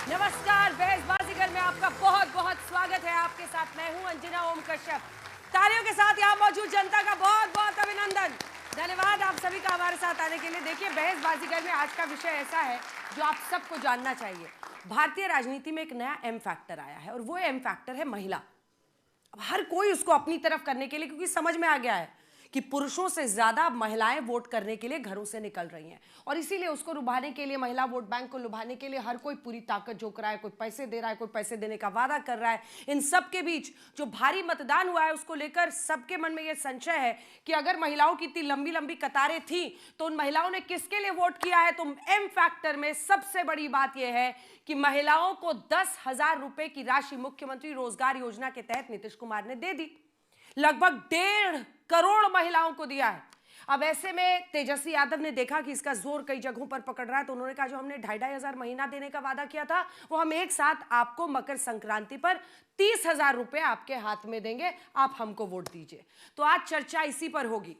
नमस्कार, बहस बाजीगर में आपका बहुत बहुत स्वागत है। आपके साथ मैं हूं अंजना ओम कश्यप। तालियों के साथ यहाँ मौजूद जनता का बहुत बहुत अभिनंदन, धन्यवाद आप सभी का हमारे साथ आने के लिए। देखिए, बहस बाजीगर में आज का विषय ऐसा है जो आप सबको जानना चाहिए। भारतीय राजनीति में एक नया एम फैक्टर आया है और वो एम फैक्टर है महिला। अब हर कोई उसको अपनी तरफ करने के लिए, क्योंकि समझ में आ गया है कि पुरुषों से ज्यादा महिलाएं वोट करने के लिए घरों से निकल रही हैं और इसीलिए उसको लुभाने के लिए, महिला वोट बैंक को लुभाने के लिए हर कोई पूरी ताकत झोंक रहा है। कोई पैसे दे रहा है, कोई पैसे देने का वादा कर रहा है। इन सब के बीच जो भारी मतदान हुआ है उसको लेकर सबके मन में यह संशय है कि अगर महिलाओं की इतनी लंबी लंबी कतारें थी तो उन महिलाओं ने किसके लिए वोट किया है। तो एम फैक्टर में सबसे बड़ी बात यह है कि महिलाओं को 10,000 रुपए की राशि मुख्यमंत्री रोजगार योजना के तहत नीतीश कुमार ने दे दी। लगभग 1.5 करोड़ महिलाओं को दिया है। अब ऐसे में तेजस्वी यादव ने देखा कि इसका जोर कई जगहों पर पकड़ रहा है, तो उन्होंने कहा जो हमने 2,500 महीना देने का वादा किया था वो हम एक साथ आपको मकर संक्रांति पर 30,000 रुपए आपके हाथ में देंगे, आप हमको वोट दीजिए। तो आज चर्चा इसी पर होगी,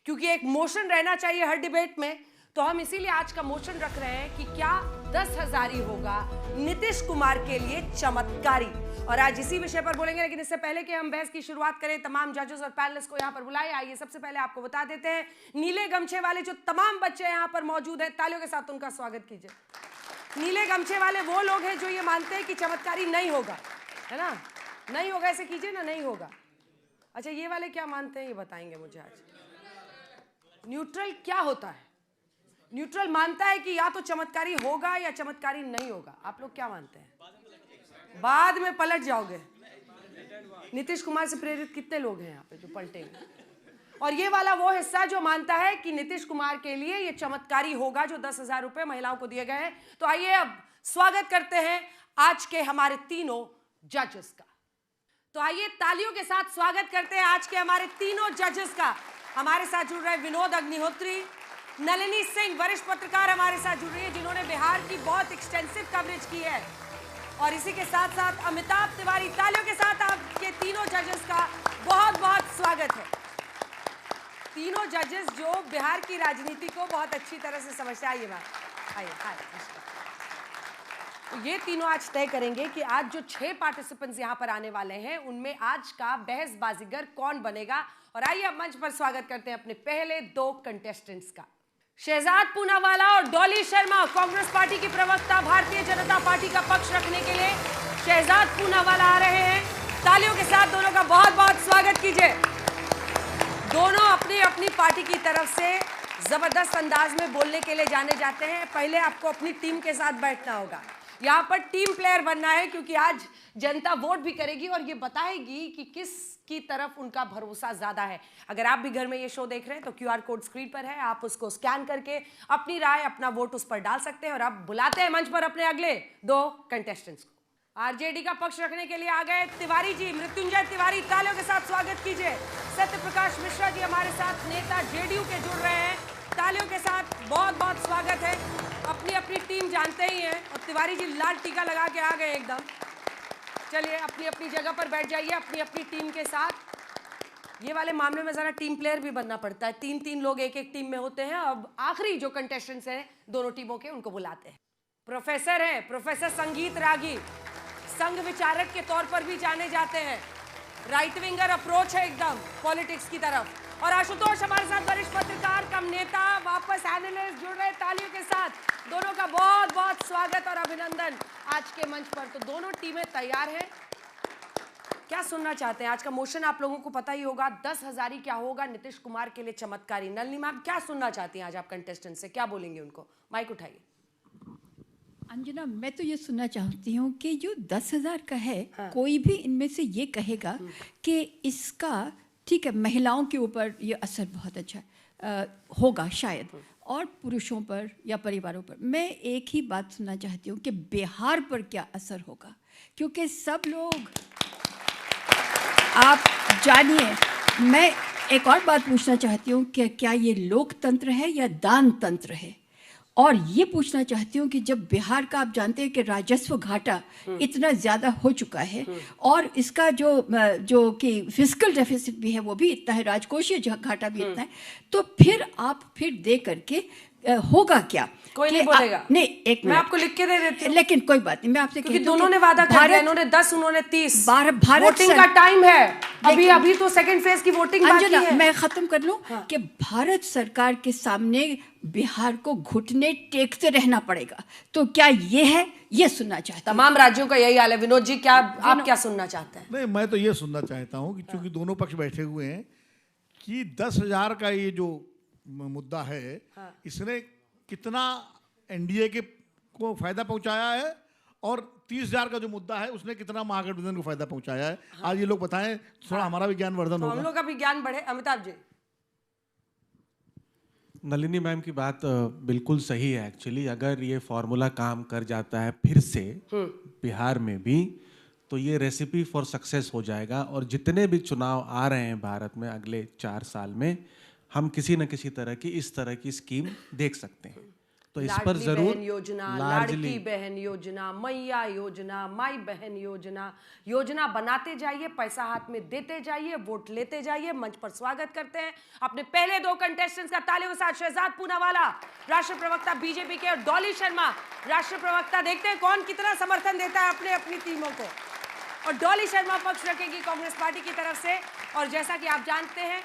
क्योंकि एक मोशन रहना चाहिए हर डिबेट में। तो हम इसीलिए आज का मोशन रख रहे हैं कि क्या 10,000 ही होगा नीतीश कुमार के लिए चमत्कारी। और आज इसी विषय पर बोलेंगे, लेकिन इससे पहले कि हम बहस की शुरुआत करें, तमाम जजेस और पैनलिस्ट को यहां पर बुलाए। आइए सबसे पहले आपको बता देते हैं, नीले गमछे वाले जो तमाम बच्चे यहां पर मौजूद हैं, तालियों के साथ उनका स्वागत कीजिए। नीले गमछे वाले वो लोग हैं जो ये मानते हैं कि चमत्कारी नहीं होगा, है ना? नहीं होगा, ऐसे कीजिए ना, नहीं होगा। अच्छा, ये वाले क्या मानते हैं ये बताएंगे मुझे आज। न्यूट्रल क्या होता है? न्यूट्रल मानता है कि या तो चमत्कारी होगा या चमत्कारी नहीं होगा। आप लोग क्या मानते हैं? बाद में पलट जाओगे। नीतीश कुमार से प्रेरित कितने लोग हैं यहाँ पे जो पलटेंगे? और ये वाला वो हिस्सा जो मानता है कि नीतीश कुमार के लिए ये चमत्कारी होगा जो 10,000 रुपए महिलाओं को दिए गए हैं। तो आइए अब स्वागत करते हैं आज के हमारे तीनों जजेस का। तो आइए तालियों के साथ स्वागत करते हैं आज के हमारे तीनों जजेस का। हमारे साथ जुड़ रहे विनोद अग्निहोत्री, नलिनी सिंह वरिष्ठ पत्रकार हमारे साथ जुड़ रही है जिन्होंने बिहार की बहुत एक्सटेंसिव कवरेज की है, और इसी के साथ साथ अमिताभ तिवारी। तालियों के साथ आपके तीनों जजेस का बहुत बहुत स्वागत है। तीनों जजेस जो बिहार की राजनीति को बहुत अच्छी तरह से समझते हैं। आइए मैम, आइए। ये तीनों आज तय करेंगे कि आज जो 6 पार्टिसिपेंट्स यहाँ पर आने वाले हैं उनमें आज का बहस बाजीगर कौन बनेगा। और आइए अब मंच पर स्वागत करते हैं अपने पहले 2 कंटेस्टेंट्स का। शहजाद पूनावाला और डॉली शर्मा, कांग्रेस पार्टी की प्रवक्ता, भारतीय जनता पार्टी का पक्ष रखने के लिए शहजाद पूनावाला आ रहे हैं। तालियों के साथ दोनों का बहुत बहुत स्वागत कीजिए। दोनों अपनी अपनी पार्टी की तरफ से जबरदस्त अंदाज में बोलने के लिए जाने जाते हैं। पहले आपको अपनी टीम के साथ बैठना होगा, यहाँ पर टीम प्लेयर बनना है, क्योंकि आज जनता वोट भी करेगी और ये बताएगी कि किस की तरफ उनका भरोसा ज्यादा है। अगर आप भी घर में ये शो देख रहे हैं तो QR कोड स्क्रीन पर है, आप उसको स्कैन करके अपनी राय, अपना वोट उस पर डाल सकते हैं। और अब बुलाते हैं मंच पर अपने अगले 2 कंटेस्टेंट्स को। आरजेडी का पक्ष रखने के लिए आ गए तिवारी जी, मृत्युंजय तिवारी। तालियों के साथ स्वागत कीजिए। सत्य प्रकाश मिश्रा जी हमारे साथ नेता JDU के जुड़ रहे हैं। तालियों के साथ बहुत बहुत स्वागत है। अपनी अपनी टीम जानते ही हैं, और तिवारी जी लाल टीका लगा के आ गए एकदम। चलिए अपनी अपनी जगह पर बैठ जाइए अपनी अपनी टीम के साथ। ये वाले मामले में जरा टीम प्लेयर भी बनना पड़ता है, 3-3 लोग एक टीम में होते हैं। अब आखिरी जो कंटेस्टेंट्स हैं दोनों टीमों के, उनको बुलाते हैं। प्रोफेसर है, प्रोफेसर संगीत रागी, संघ विचारक के तौर पर भी जाने जाते हैं। राइट विंगर अप्रोच है एकदम पॉलिटिक्स की तरफ। और आशुतोष हमारे साथ वरिष्ठ पत्रकार कम नेता, वापस एनालिस्ट जुड़ रहे। तालियों के साथ दोनों का बहुत बहुत स्वागत और अभिनंदन आज के मंच पर। तो दोनों टीमें तैयार हैं। क्या सुनना चाहते हैं? आज का मोशन आप लोगों को पता ही होगा, 10,000 ही क्या होगा नीतीश कुमार के लिए चमत्कारी। नलिनी मैम क्या सुनना चाहती हैं आज आप कंटेस्टेंट से, क्या बोलेंगे उनको? माइक उठाइए। अंजना, मैं तो ये सुनना चाहती हूँ कि जो 10,000 का है, हाँ। कोई भी इनमें से ये कहेगा कि इसका ठीक है महिलाओं के ऊपर ये असर बहुत अच्छा होगा शायद, और पुरुषों पर या परिवारों पर। मैं एक ही बात सुनना चाहती हूँ कि बिहार पर क्या असर होगा, क्योंकि सब लोग आप जानिए। मैं एक और बात पूछना चाहती हूँ कि क्या ये लोकतंत्र है या दान तंत्र है? और ये पूछना चाहती हूँ कि जब बिहार का आप जानते हैं कि राजस्व घाटा इतना ज़्यादा हो चुका है, और इसका जो कि फिस्कल डेफिसिट भी है वो भी इतना है, राजकोषीय घाटा भी इतना है, तो फिर आप दे करके होगा क्या? कोई नहीं बोलेगा। नहीं, एक मैं मिनट, आपको लिख के दे देती हूँ। लेकिन कोई बात नहीं, मैं आपसे क्योंकि कहती हूँ दोनों कि ने वादा कर दिया, इन्होंने 10, उन्होंने 30। भारत वोटिंग का टाइम है अभी तो सेकंड फेज की वोटिंग बाकी अंजना, है। मैं खत्म कर लूं कि भारत सरकार के सामने बिहार को घुटने टेकते रहना पड़ेगा, तो क्या ये है? ये सुनना चाहता हूं। तमाम राज्यों का यही हाल है। विनोद जी, क्या आप क्या सुनना चाहते हैं? नहीं, मैं तो ये सुनना चाहता हूँ कि चूंकि दोनों पक्ष बैठे हुए हैं कि 10,000 का ये जो मुद्दा है, इसने कितना एनडीए के को फायदा पहुंचाया है और 30,000 का जो मुद्दा है उसने कितना महागठबंधन को फायदा पहुंचाया है। आज ये लोग बताएं, थोड़ा हमारा भी ज्ञान वर्धन तो हम होगा। लोग का भी ज्ञान बढ़े। अमिताभ जी। नलिनी मैम की बात बिल्कुल सही है। एक्चुअली अगर ये फॉर्मूला काम कर जाता है फिर से बिहार में भी, तो ये रेसिपी फॉर सक्सेस हो जाएगा। और जितने भी चुनाव आ रहे हैं भारत में अगले 4 साल में, हम किसी न किसी तरह की इस तरह की स्कीम देख सकते हैं। तो इस पर जरूर योजना, लाडली बहन योजना, मैया योजना, माई बहन योजना बनाते जाइए, पैसा हाथ में देते जाइए, वोट लेते जाइए। मंच पर स्वागत करते हैं अपने पहले 2 कंटेस्टेंट्स का तालियों के साथ। शहजाद पूनावाला, राष्ट्रीय प्रवक्ता बीजेपी के, और डॉली शर्मा, राष्ट्रीय प्रवक्ता। देखते हैं कौन कितना समर्थन देता है अपनी टीमों को। और डॉली शर्मा पक्ष रखेगी कांग्रेस पार्टी की तरफ से। और जैसा कि आप जानते हैं,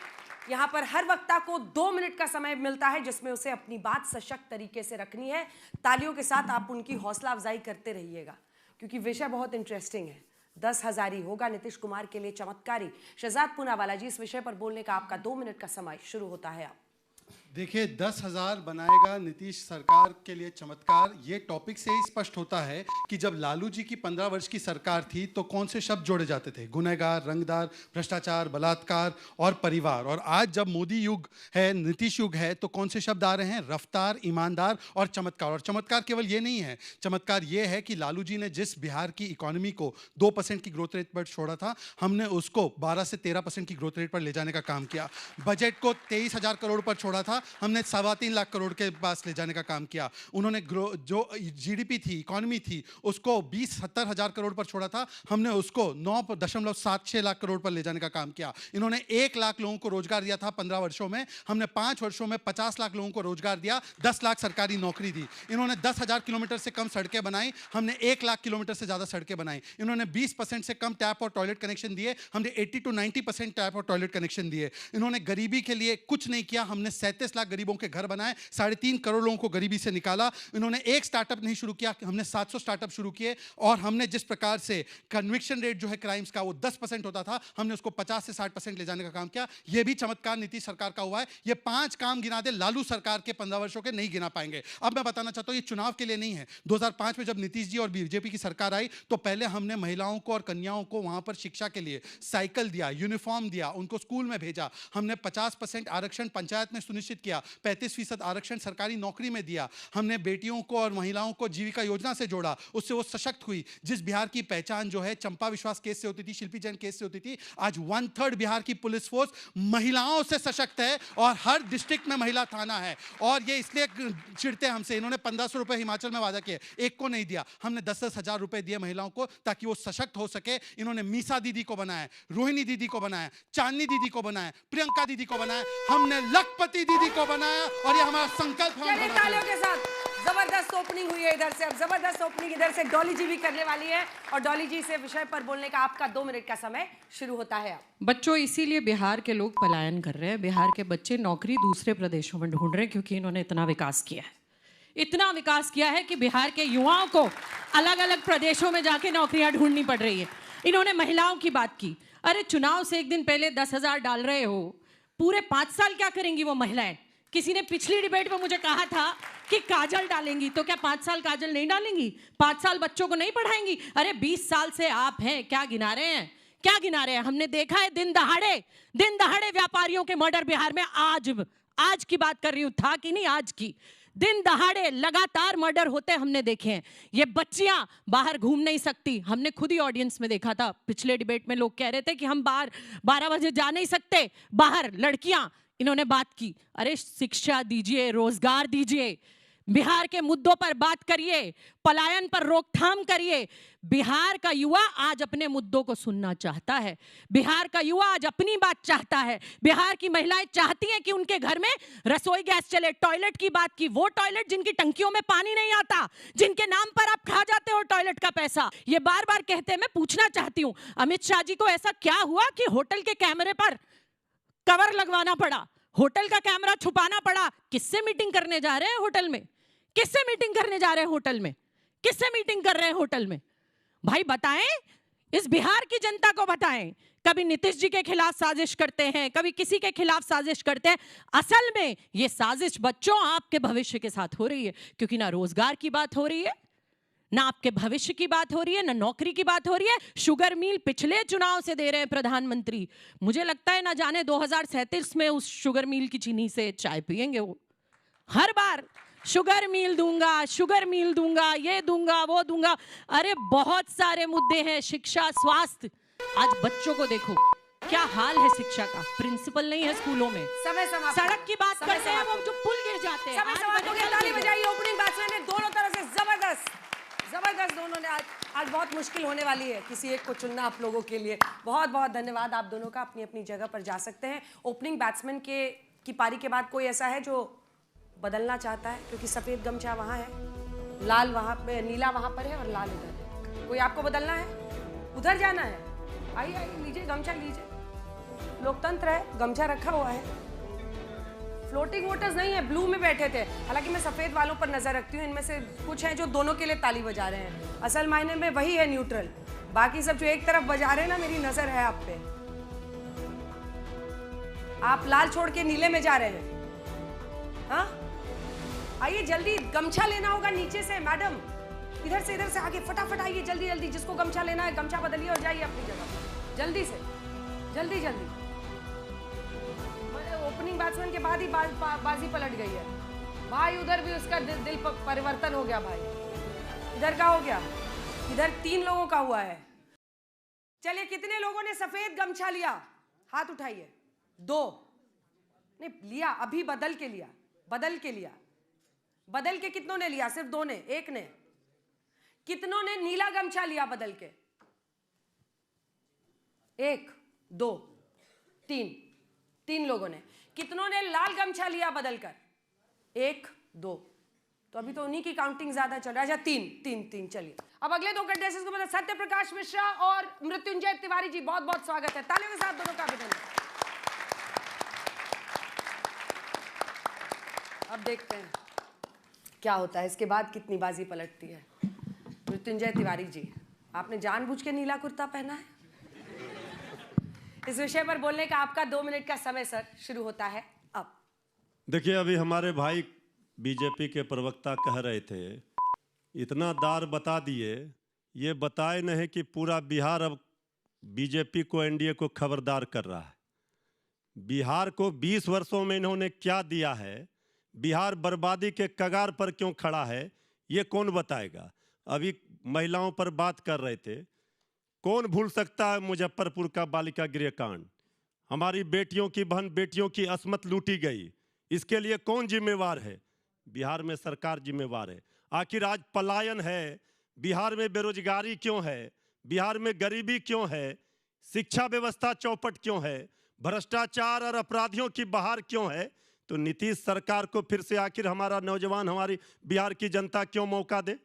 यहां पर हर वक्ता को 2 मिनट का समय मिलता है जिसमें उसे अपनी बात सशक्त तरीके से रखनी है। तालियों के साथ आप उनकी हौसला अफजाई करते रहिएगा, क्योंकि विषय बहुत इंटरेस्टिंग है। 10,000 ही होगा नीतीश कुमार के लिए चमत्कारी। शहजाद पूनावाला जी, इस विषय पर बोलने का आपका 2 मिनट का समय शुरू होता है। आप देखिए, 10,000 बनाएगा नीतीश सरकार के लिए चमत्कार, ये टॉपिक से ही स्पष्ट होता है कि जब लालू जी की 15 वर्ष की सरकार थी तो कौन से शब्द जोड़े जाते थे? गुनहगार, रंगदार, भ्रष्टाचार, बलात्कार और परिवार। और आज जब मोदी युग है, नीतीश युग है, तो कौन से शब्द आ रहे हैं? रफ्तार, ईमानदार और चमत्कार। और चमत्कार केवल ये नहीं है, चमत्कार ये है कि लालू जी ने जिस बिहार की इकोनॉमी को 2% की ग्रोथ रेट पर छोड़ा था, हमने उसको 12 से 13% की ग्रोथ रेट पर ले जाने का काम किया। बजट को 23,000 करोड़ पर छोड़ा था, हमने 3.25 लाख करोड़ के पास ले जाने का काम किया। उन्होंने जो जीडीपी थी, इकोनॉमी थी, उसको 20-70 हजार करोड़ पर छोड़ा था, हमने उसको 9.76 लाख करोड़ पर ले जाने का काम किया। इन्होंने 1 लाख लोगों को रोजगार दिया था 15 वर्षों में, हमने 5 वर्षों में 50 लाख लोगों को रोजगार दिया, 10 लाख सरकारी नौकरी दी। इन्होंने 10,000 किलोमीटर से कम सड़कें बनाई, हमने 1 लाख किलोमीटर से ज्यादा सड़कें बनाई। इन्होंने 20% से कम टैप और टॉयलेट कनेक्शन दिए, हमने 80 to 90% टैप और टॉयलेट कनेक्शन दिए। इन्होंने गरीबी के लिए कुछ नहीं किया, हमने 37 लाख गरीबों के घर बनाए, 3.5 करोड़ लोगों को गरीबी से निकाला। इन्होंने एक स्टार्टअप नहीं शुरू किया, हमने 700 स्टार्टअप शुरू किए। और हमने जिस प्रकार से कन्विक्शन रेट जो है क्राइम्स का वो 10% होता था, हमने उसको 50 से 60% ले जाने का काम किया। यह भी चमत्कार नीतीश सरकार का हुआ है। ये 5 काम गिना दे लालू सरकार के 15 वर्षों के, नहीं गिना पाएंगे। अब मैं बताना चाहता हूं, ये चुनाव के लिए नहीं है। 2005 में जब नीतीश जी और बीजेपी की सरकार आई, तो पहले हमने महिलाओं को और कन्याओं को वहां पर शिक्षा के लिए साइकिल दिया, यूनिफॉर्म दिया, उनको स्कूल में भेजा। हमने 50% आरक्षण पंचायत में सुनिश्चित किया, 35% आरक्षण सरकारी नौकरी में दिया। हमने बेटियों को और महिलाओं को जीविका योजना से जोड़ा, उससे वो सशक्त हुई। जिस बिहार की पहचान जो है चंपा विश्वास केस से होती थी, शिल्पी जैन केस से होती थी, आज 1/3 बिहार की पुलिस फोर्स महिलाओं से सशक्त है और हर डिस्ट्रिक्ट में महिला थाना है। और ये इसलिए चिढ़ते हमसे, इन्होंने 1500 रुपए हिमाचल में वादा किए, एक को नहीं दिया। हमने 10-10 हजार रुपए दिए महिलाओं को ताकि वो सशक्त हो सके। इन्होंने मीसा दीदी को बनाया, रोहिणी दीदी को बनाया, चांदनी दीदी को बनाया, प्रियंका दीदी को बनाया, हमने लखपति दीदी को बनाया। और ये हमारा संकल्प है। चलिए तालियों के साथ जबरदस्त ओपनिंग हुई है इधर से। अब जबरदस्त ओपनिंग इधर से डॉली जी भी करने वाली है, और डॉली जी से विषय पर बोलने का आपका 2 मिनट का समय शुरू होता है। बच्चों, इसीलिए बिहार के लोग पलायन कर रहे हैं। बिहार के बच्चे नौकरी दूसरे प्रदेशों में ढूंढ रहे हैं, क्योंकि इन्होंने इतना विकास किया है, इतना विकास किया है कि बिहार के युवाओं को अलग अलग प्रदेशों में जाके नौकरियां ढूंढनी पड़ रही है। इन्होंने महिलाओं की बात की। अरे चुनाव से एक दिन पहले 10,000 डाल रहे हो, पूरे 5 साल क्या करेंगी वो महिलाएं? किसी ने पिछली डिबेट में मुझे कहा था कि काजल डालेंगी, तो क्या 5 साल काजल नहीं डालेंगी? 5 साल बच्चों को नहीं पढ़ाएंगी? अरे 20 साल से आप हैं, क्या गिना रहे हैं? क्या गिना रहे हैं? हमने देखा है दिन दहाड़े व्यापारियों के मर्डर बिहार में। आज की बात कर रही हूं, था कि नहीं, आज की। दिन दहाड़े लगातार मर्डर होते हमने देखे हैं। ये बच्चियां बाहर घूम नहीं सकती, हमने खुद ही ऑडियंस में देखा था। पिछले डिबेट में लोग कह रहे थे कि हम बाहर 12 बजे जा नहीं सकते बाहर, लड़कियां। इन्होंने बात की, अरे शिक्षा दीजिए, रोजगार दीजिए, बिहार के मुद्दों पर बात करिए, पलायन पर रोकथाम करिए। बिहार का युवा आज अपने मुद्दों को सुनना चाहता है। बिहार का युवा आज अपनी बात चाहता है। बिहार की महिलाएं चाहती हैं कि उनके घर में रसोई गैस चले। टॉयलेट की बात की, वो टॉयलेट जिनकी टंकियों में पानी नहीं आता, जिनके नाम पर आप खा जाते हो टॉयलेट का पैसा, ये बार बार कहते हैं। मैं पूछना चाहती हूं, अमित शाह जी को ऐसा क्या हुआ कि होटल के कैमरे पर कवर लगवाना पड़ा, होटल का कैमरा छुपाना पड़ा? किससे मीटिंग करने जा रहे हैं होटल में? किससे मीटिंग करने जा रहे हैं होटल में? किससे मीटिंग कर रहे हैं होटल में? भाई बताएं, इस बिहार की जनता को बताएं। कभी नीतीश जी के खिलाफ साजिश करते हैं, कभी किसी के खिलाफ साजिश करते हैं। असल में ये साजिश बच्चों आपके भविष्य के साथ हो रही है, क्योंकि ना रोजगार की बात हो रही है, ना आपके भविष्य की बात हो रही है, ना नौकरी की बात हो रही है। शुगर मिल पिछले चुनाव से दे रहे हैं प्रधानमंत्री। मुझे लगता है ना जाने 2037 में उस शुगर मिल की चीनी से चाय पिएंगे वो। हर बार शुगर मिल दूंगा, शुगर मिल दूंगा, ये दूंगा, वो दूंगा। अरे बहुत सारे मुद्दे हैं, शिक्षा, स्वास्थ्य। आज बच्चों को देखो क्या हाल है शिक्षा का, प्रिंसिपल नहीं है स्कूलों में। समय समाप्त। सड़क की बात करते हैं वो जो पुल गिर जाते हैं। समय समाप्त हो गया। ताली बजाइए ओपनिंग बैट्समैन ने दोनों तरफ से जबरदस्त दोनों ने। आज बहुत मुश्किल होने वाली है किसी एक को चुनना आप लोगों के लिए। बहुत बहुत धन्यवाद आप दोनों का। अपनी अपनी जगह पर जा सकते हैं। ओपनिंग बैट्समैन की पारी के बाद कोई ऐसा है जो बदलना चाहता है? क्योंकि सफेद गमछा वहां है, लाल वहां पे, नीला वहां पर है और लाल इधर है। कोई आपको बदलना है? उधर जाना है? आइए आइए, लीजिए गमछा लीजिए। लोकतंत्र है, गमछा रखा हुआ है। फ्लोटिंग वोटर्स नहीं है, ब्लू में बैठे थे। हालांकि मैं सफेद वालों पर नजर रखती हूँ। इनमें से कुछ हैं जो दोनों के लिए ताली बजा रहे हैं। असल मायने में वही है न्यूट्रल। बाकी सब जो एक तरफ बजा रहे हैं ना, मेरी नजर है आप पे। आप लाल छोड़ के नीले में जा रहे हैं। हाँ, आइए जल्दी, गमछा लेना होगा नीचे से। मैडम इधर से आगे फटाफट आइए, जल्दी जल्दी। जिसको गमछा लेना है गमछा बदलिए और जाइए अपनी जगह जल्दी से, जल्दी जल्दी। ओपनिंग बैट्समैन के बाद ही बाजी पलट गई है भाई। उधर भी उसका दिल परिवर्तन हो गया भाई। इधर का हो गया, इधर 3 लोगों का हुआ है। चलिए, कितने लोगों ने सफेद गमछा लिया? हाथ उठाइए। 2 ने लिया, अभी बदल के लिया। बदल के कितनों ने लिया? सिर्फ 2 ने, 1 ने। कितनों ने नीला गमछा लिया बदल के? 1 2 3 लोगों ने। कितनों ने लाल गमछा लिया बदलकर? 1 2। तो अभी तो उन्हीं की काउंटिंग ज्यादा चल रहा है। अच्छा, 3। चलिए, अब अगले 2 कंटेस्टेंट्स को मतलब सत्य प्रकाश मिश्रा और मृत्युंजय तिवारी जी, बहुत बहुत स्वागत है। तालियों के साथ दोनों का अभिनंदन। अब देखते हैं क्या होता है इसके बाद, कितनी बाजी पलटती है। मृत्युंजय तिवारी जी, आपने जानबूझ के नीला कुर्ता पहना है? इस विषय पर बोलने का आपका 2 मिनट का समय सर शुरू होता है अब। देखिए, अभी हमारे भाई बीजेपी के प्रवक्ता कह रहे थे, इतना दार बता दिए, ये बताए नहीं कि पूरा बिहार अब बीजेपी को, एनडीए को खबरदार कर रहा है। बिहार को 20 वर्षों में इन्होंने क्या दिया है, बिहार बर्बादी के कगार पर क्यों खड़ा है, ये कौन बताएगा। अभी महिलाओं पर बात कर रहे थे, कौन भूल सकता है मुजफ्फरपुर का बालिका गृह कांड। हमारी बेटियों की, बहन बेटियों की अस्मत लूटी गई, इसके लिए कौन जिम्मेवार है? बिहार में सरकार जिम्मेवार है। आखिर आज पलायन है, बिहार में बेरोजगारी क्यों है, बिहार में गरीबी क्यों है, शिक्षा व्यवस्था चौपट क्यों है, भ्रष्टाचार और अपराधियों की बहार क्यों है? तो नीतीश सरकार को फिर से आखिर हमारा नौजवान, हमारी बिहार की जनता क्यों मौका दे?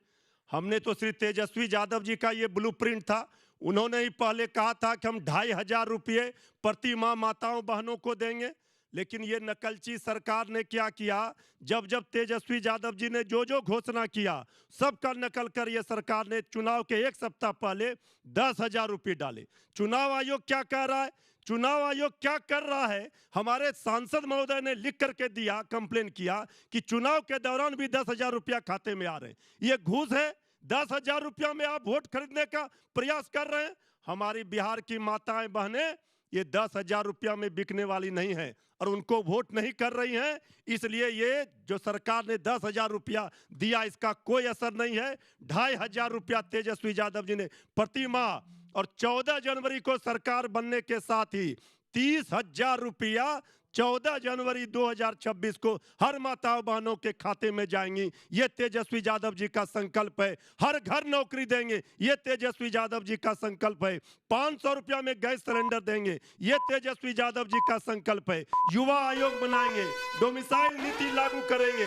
हमने तो श्री तेजस्वी यादव जी का ये ब्लूप्रिंट था, उन्होंने ही पहले कहा था कि हम 2,500 रुपये प्रति माह माताओं बहनों को देंगे। लेकिन ये नकलची सरकार ने क्या किया, जब जब तेजस्वी यादव जी ने जो जो घोषणा किया सबका नकल कर ये सरकार ने चुनाव के 1 सप्ताह पहले 10,000 रुपये डाले। चुनाव आयोग क्या कह रहा है, चुनाव आयोग क्या कर रहा है? हमारे सांसद महोदय ने लिख करके दिया, कंप्लेन किया कि चुनाव के दौरान भी 10,000 रुपया खाते में आ रहे हैं। ये घूस है। 10,000 रुपया में आप वोट खरीदने का प्रयास कर रहे हैं। हमारी बिहार की माताएं बहनें ये 10,000 रुपया में बिकने वाली नहीं है और उनको वोट नहीं कर रही हैं। इसलिए ये जो सरकार ने 10,000 रुपया दिया, इसका कोई असर नहीं है। 2,500 रुपया तेजस्वी यादव जी ने प्रति माह और 14 जनवरी को सरकार बनने के साथ ही 30,000 रुपया 14 जनवरी 2026 को हर माताओं बहनों के खाते में जाएंगी। ये तेजस्वी यादव जी का संकल्प है। हर घर नौकरी देंगे, ये तेजस्वी यादव जी का संकल्प है। 500 रुपया में गैस सिलेंडर देंगे, ये तेजस्वी यादव जी का संकल्प है। युवा आयोग बनाएंगे, डोमिसाइल नीति लागू करेंगे।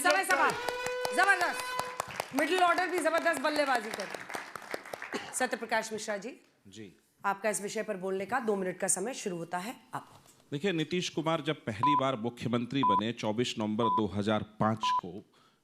समय समाप्त। जबरदस्त, मिडिल ऑर्डर भी जबरदस्त बल्लेबाजी कर। सत्यप्रकाश मिश्रा जी, आपका इस विषय पर बोलने का 2 मिनट का समय शुरू होता है अब। देखिए, नीतीश कुमार जब पहली बार मुख्यमंत्री बने 24 नवंबर 2005 को,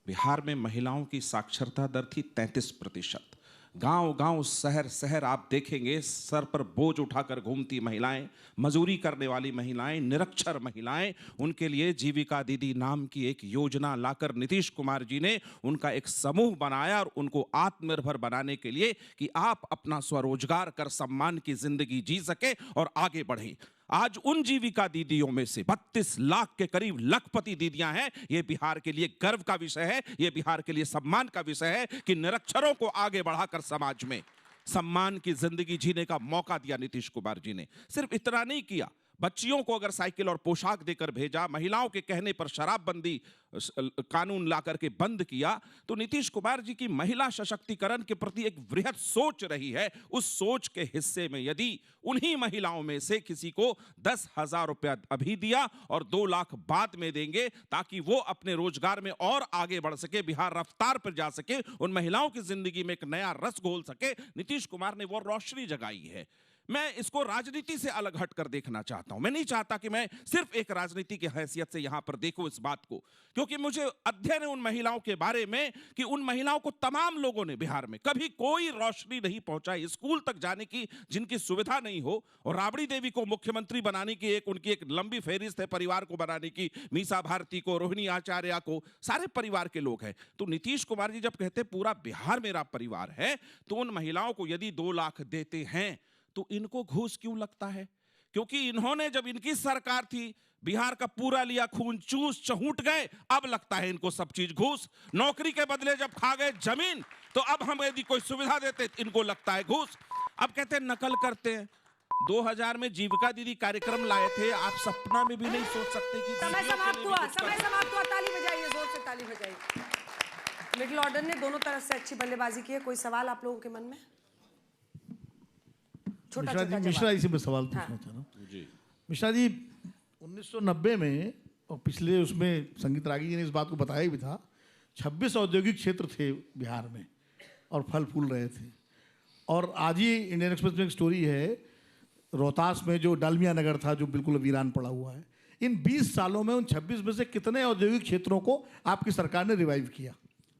बिहार में महिलाओं की साक्षरता दर थी 33%। गांव-गांव, शहर-शहर आप देखेंगे सर पर बोझ उठाकर घूमती महिलाएं, मजदूरी करने वाली महिलाएं, निरक्षर महिलाएं, उनके लिए जीविका दीदी नाम की एक योजना लाकर नीतीश कुमार जी ने उनका एक समूह बनाया और उनको आत्मनिर्भर बनाने के लिए कि आप अपना स्वरोजगार कर सम्मान की जिंदगी जी सके और आगे बढ़े। आज उन जीविका दीदियों में से 32 लाख के करीब लखपति दीदियां हैं। ये बिहार के लिए गर्व का विषय है, ये बिहार के लिए सम्मान का विषय है कि निरक्षरों को आगे बढ़ाकर समाज में सम्मान की जिंदगी जीने का मौका दिया नीतीश कुमार जी ने। सिर्फ इतना नहीं किया, बच्चियों को अगर साइकिल और पोशाक देकर भेजा, महिलाओं के कहने पर शराबबंदी कानून लाकर के बंद किया, तो नीतीश कुमार जी की महिला सशक्तिकरण के प्रति एक वृहद सोच रही है। उस सोच के हिस्से में यदि उन्हीं महिलाओं में से किसी को 10,000 रुपया अभी दिया और 2 लाख बाद में देंगे ताकि वो अपने रोजगार में और आगे बढ़ सके, बिहार रफ्तार पर जा सके, उन महिलाओं की जिंदगी में एक नया रस घोल सके, नीतीश कुमार ने वो रोशनी जगाई है। मैं इसको राजनीति से अलग हटकर देखना चाहता हूं। मैं नहीं चाहता कि मैं सिर्फ एक राजनीति की हैसियत से यहां पर देखूं इस बात को, क्योंकि मुझे अध्ययन है उन महिलाओं के बारे में कि उन महिलाओं को तमाम लोगों ने बिहार में कभी कोई रोशनी नहीं पहुंचाई, स्कूल तक जाने की जिनकी सुविधा नहीं हो। और राबड़ी देवी को मुख्यमंत्री बनाने की उनकी एक लंबी फहरिस्त है, परिवार को बनाने की, मीसा भारती को, रोहिणी आचार्य को, सारे परिवार के लोग हैं। तो नीतीश कुमार जी जब कहते पूरा बिहार मेरा परिवार है, तो उन महिलाओं को यदि 2 लाख देते हैं तो इनको घूस क्यों लगता है? क्योंकि इन्होंने जब इनकी सरकार थी बिहार का पूरा लिया खून, चूस चहूट गए, अब लगता है इनको सब चीज घूस। नौकरी के बदले जब खा गए जमीन, तो अब हम यदि कोई सुविधा देते इनको लगता है घूस। अब कहते हैं नकल करते हैं। 2000 में जीविका दीदी कार्यक्रम लाए थे, आप सपना में भी नहीं सोच सकते कि समय समाप्त हुआ, समय समाप्त हुआ। ताली बजाइए, जोर से ताली बजाइए। मिडिल ऑर्डर ने दोनों तरफ से अच्छी बल्लेबाजी की है। कोई सवाल आप लोगों के मन में? मिश्रा जी से मैं सवाल पूछना चाह रहा हूँ। मिश्रा जी, 1990 में और पिछले उसमें संगीत रागी जी ने इस बात को बताया भी था, 26 औद्योगिक क्षेत्र थे बिहार में और फल फूल रहे थे। और आज ही इंडियन एक्सप्रेस में एक स्टोरी है, रोहतास में जो डालमिया नगर था जो बिल्कुल वीरान पड़ा हुआ है। इन 20 सालों में उन 26 में से कितने औद्योगिक क्षेत्रों को आपकी सरकार ने रिवाइव किया?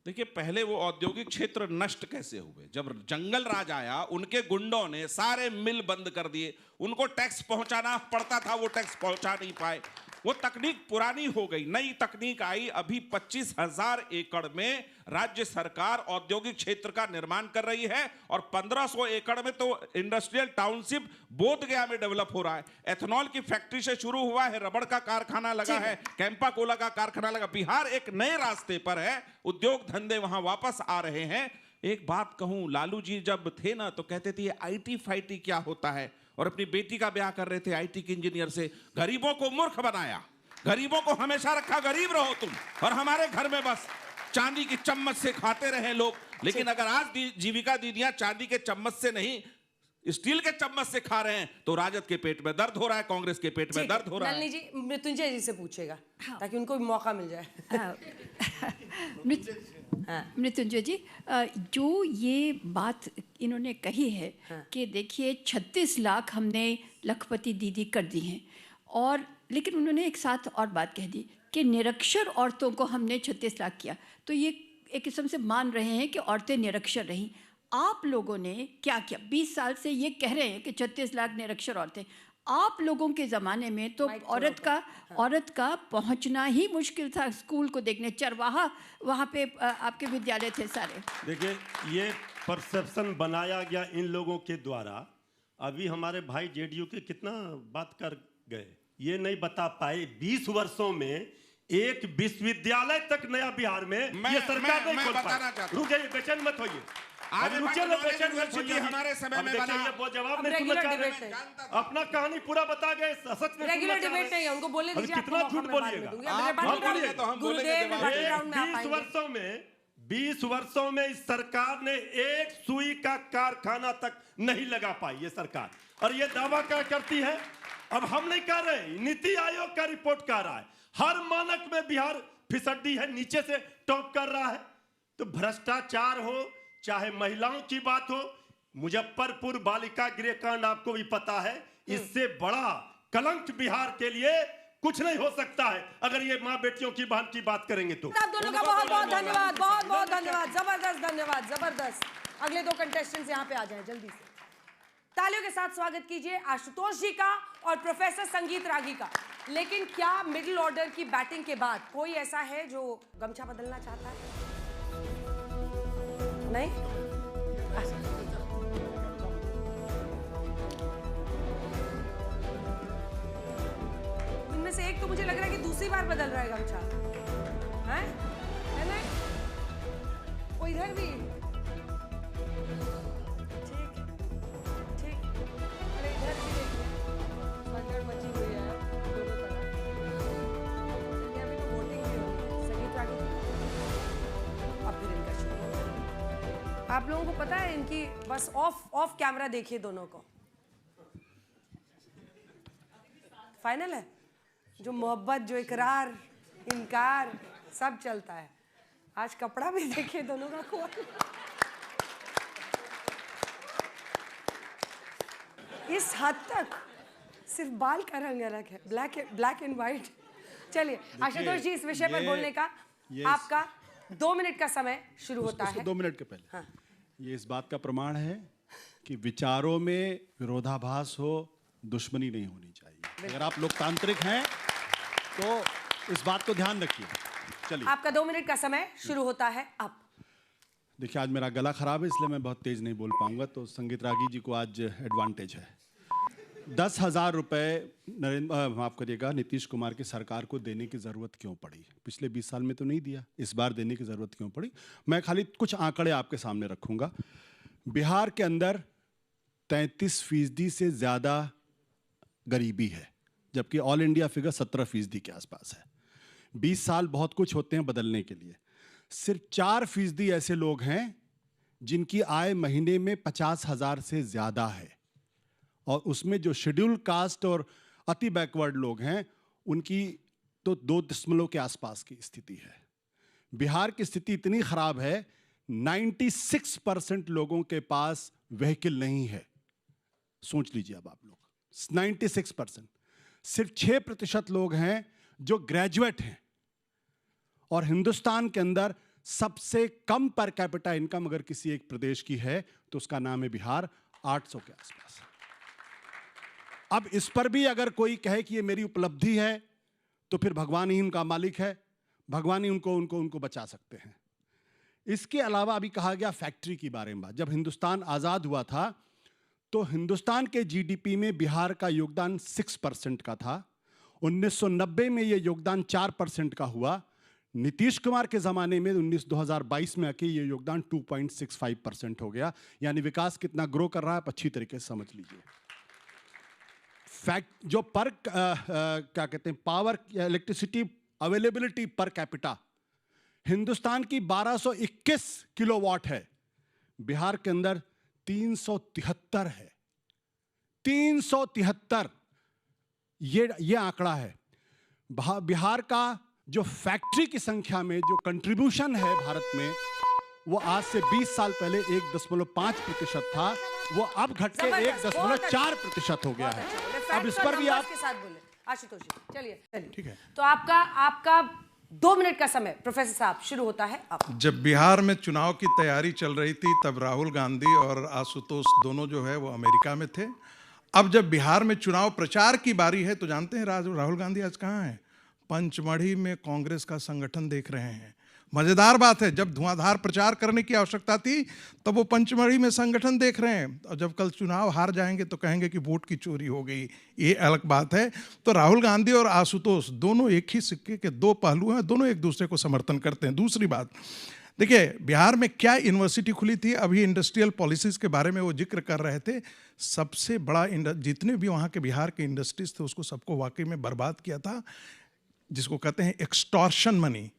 देखिए, पहले वो औद्योगिक क्षेत्र नष्ट कैसे हुए? जब जंगल राज आया, उनके गुंडों ने सारे मिल बंद कर दिए। उनको टैक्स पहुंचाना पड़ता था, वो टैक्स पहुंचा नहीं पाए। वो तकनीक पुरानी हो गई, नई तकनीक आई। अभी 25,000 एकड़ में राज्य सरकार औद्योगिक क्षेत्र का निर्माण कर रही है और 1500 एकड़ में तो इंडस्ट्रियल टाउनशिप बोधगया में डेवलप हो रहा है। एथेनॉल की फैक्ट्री से शुरू हुआ है, रबड़ का कारखाना लगा है, कैंपा कोला का कारखाना लगा। बिहार एक नए रास्ते पर है, उद्योग धंधे वहां वापस आ रहे हैं। एक बात कहूं, लालू जी जब थे ना तो कहते थे आईटी फाइटी क्या होता है, और अपनी बेटी का ब्याह कर रहे थे आईटी के इंजीनियर से। गरीबों को मूर्ख बनाया, गरीबों को हमेशा रखा गरीब रहो तुम, और हमारे घर में बस चांदी की चम्मच से खाते रहे लोग। लेकिन अगर आज जीविका दीदियां चांदी के चम्मच से नहीं स्टील के चम्मच से खा रहे हैं तो राजद के पेट में दर्द हो रहा है, कांग्रेस के पेट में दर्द हो रहा है। नलिनी जी मृत्युंजय जी से पूछेगा ताकि उनको भी मौका मिल जाए। मृत्युंजय जी, जो ये बात इन्होंने कही है कि देखिए 36 लाख हमने लखपति दीदी कर दी हैं, और लेकिन उन्होंने एक साथ और बात कह दी कि निरक्षर औरतों को हमने 36 लाख किया, तो ये एक किस्म से मान रहे हैं कि औरतें निरक्षर रहीं। आप लोगों ने क्या किया? 20 साल से ये कह रहे हैं कि 36 लाख निरक्षर औरतें। आप लोगों के ज़माने में तो औरत का पहुंचना ही मुश्किल था स्कूल को देखने। चरवाहा वहाँ पे आपके विद्यालय थे सारे। देखिए, ये परसेप्शन बनाया गया इन लोगों के द्वारा। अभी हमारे भाई जेडीयू के कितना बात कर गए, ये नहीं बता पाए 20 वर्षों में एक विश्वविद्यालय तक नया बिहार में ये सरकार नहीं खोल पाई। रुक जाइए, बेचैन मत होइए। आज हमारे समय में बना। वो जवाब अब नहीं रेगुलर सुनना चाह डिबेट रहे नहीं। हैं। अपना कहानी पूरा बता गए, सच में रेगुलर डिबेट नहीं है, उनको बोलने अभी दीजिए। कितना आपको झूठ मौका मैं बाद में बोलिएगा? दूंगी। अब battle बोलिए round- तो हम बोलेंगे गुरुदेव जवाब। battle round में आप 20 आएंगे। वर्षों में 20 वर्षों में इस सरकार ने एक सुई का कारखाना तक नहीं लगा पाई ये सरकार, और ये दावा क्या करती है? अब हम नहीं कह रहे, नीति आयोग का रिपोर्ट कह रहा है हर मानक में बिहार फिसड्डी है, नीचे से टॉप कर रहा है। तो भ्रष्टाचार हो चाहे महिलाओं की बात हो, मुजफ्फरपुर बालिका गृह कांड आपको भी पता है, इससे बड़ा कलंक बिहार के लिए कुछ नहीं हो सकता है अगर ये माँ बेटियों की बहन की बात करेंगे तो। आप दोनों का बहुत बहुत धन्यवाद, बहुत बहुत धन्यवाद, जबरदस्त धन्यवाद, जबरदस्त। अगले दो कंटेस्टेंट्स यहाँ पे आ जाएं जल्दी से। तालियों के साथ स्वागत कीजिए आशुतोष जी का और प्रोफेसर संगीत रागी का। लेकिन क्या मिडिल ऑर्डर की बैटिंग के बाद कोई ऐसा है जो गमछा बदलना चाहता है? नहीं? इनमें से एक तो मुझे लग रहा है कि दूसरी बार बदल रहा है गमछा, है ना? वो इधर भी ठीक ठीक, अरे इधर भी देखिए भगदड़ मची हुई है दोनों तरफ। चलिए अभी तो वोटिंग भी होगी, संगीत रागी अब फिर इनका शुरू होगा। आप लोगों को पता है इनकी बस ऑफ कैमरा देखिए दोनों को, फाइनल है। जो मोहब्बत, जो इकरार, इनकार सब चलता है। आज कपड़ा भी देखिए दोनों का खोल। इस हद तक सिर्फ बाल का रंग अलग है, ब्लैक एंड व्हाइट। चलिए आशुतोष जी, इस विषय पर बोलने का आपका 2 मिनट का समय शुरू होता है। 2 मिनट के पहले हाँ। ये इस बात का प्रमाण है कि विचारों में विरोधाभास हो, दुश्मनी नहीं होनी चाहिए। अगर आप लोकतांत्रिक हैं तो इस बात को ध्यान रखिए। चलिए, आपका 2 मिनट का समय शुरू होता है अब। देखिए आज मेरा गला खराब है इसलिए मैं बहुत तेज नहीं बोल पाऊंगा, तो संगीत रागी जी को आज एडवांटेज है। 10,000 रुपए माफ करिएगा, नीतीश कुमार की सरकार को देने की जरूरत क्यों पड़ी? पिछले 20 साल में तो नहीं दिया, इस बार देने की जरूरत क्यों पड़ी? मैं खाली कुछ आंकड़े आपके सामने रखूंगा। बिहार के अंदर 33% से ज्यादा गरीबी है, जबकि ऑल इंडिया फिगर 17% के आसपास है। 20 साल बहुत कुछ होते हैं बदलने के लिए। सिर्फ 4% ऐसे लोग हैं जिनकी आय महीने में 50,000 से ज्यादा है, और उसमें जो शेड्यूल कास्ट और अति बैकवर्ड लोग हैं उनकी तो 2 के आसपास की स्थिति है। बिहार की स्थिति इतनी खराब है, 96% लोगों के पास व्हीकल नहीं है। सोच लीजिए अब आप लोग, 96%। सिर्फ 6% लोग हैं जो ग्रेजुएट हैं, और हिंदुस्तान के अंदर सबसे कम पर कैपिटा इनकम अगर किसी एक प्रदेश की है तो उसका नाम है बिहार, 800 के आसपास। अब इस पर भी अगर कोई कहे कि ये मेरी उपलब्धि है तो फिर भगवान ही उनका मालिक है, भगवान ही उनको बचा सकते हैं। इसके अलावा अभी कहा गया फैक्ट्री के बारे में बात। जब हिंदुस्तान आज़ाद हुआ था तो हिंदुस्तान के जीडीपी में बिहार का योगदान 6% का था। 1990 में यह योगदान 4% का हुआ। नीतीश कुमार के ज़माने में 2022 में आके ये योगदान 2.65% हो गया। यानी विकास कितना ग्रो कर रहा है आप अच्छी तरीके से समझ लीजिए। फैक्ट जो पर क्या कहते हैं, power electricity availability per capita Hindustan की 1221 किलोवाट है, बिहार के अंदर 373 है। 373 ये आंकड़ा है। बिहार का जो फैक्ट्री की संख्या में जो कंट्रीब्यूशन है भारत में, वो आज से 20 साल पहले 1.5% था, वो अब घट के 1.4% हो गया है। अब इस पर भी आप के साथ बोले आशुतोष जी। चलिए ठीक है। तो आपका 2 मिनट का समय प्रोफेसर साहब शुरू होता है अब। जब बिहार में चुनाव की तैयारी चल रही थी तब राहुल गांधी और आशुतोष दोनों जो है वो अमेरिका में थे। अब जब बिहार में चुनाव प्रचार की बारी है तो जानते हैं राहुल गांधी आज कहाँ हैं? पंचमढ़ी में कांग्रेस का संगठन देख रहे हैं। मजेदार बात है, जब धुआंधार प्रचार करने की आवश्यकता थी तब वो पंचमढ़ी में संगठन देख रहे हैं, और जब कल चुनाव हार जाएंगे तो कहेंगे कि वोट की चोरी हो गई। ये अलग बात है। तो राहुल गांधी और आशुतोष दोनों एक ही सिक्के के 2 पहलू हैं, दोनों एक दूसरे को समर्थन करते हैं। दूसरी बात, देखिए बिहार में क्या यूनिवर्सिटी खुली थी, अभी इंडस्ट्रियल पॉलिसीज़ के बारे में वो जिक्र कर रहे थे। सबसे बड़ा जितने भी वहाँ के बिहार के इंडस्ट्रीज थे उसको सबको वाकई में बर्बाद किया था, जिसको कहते हैं एक्सटॉर्शन मनी।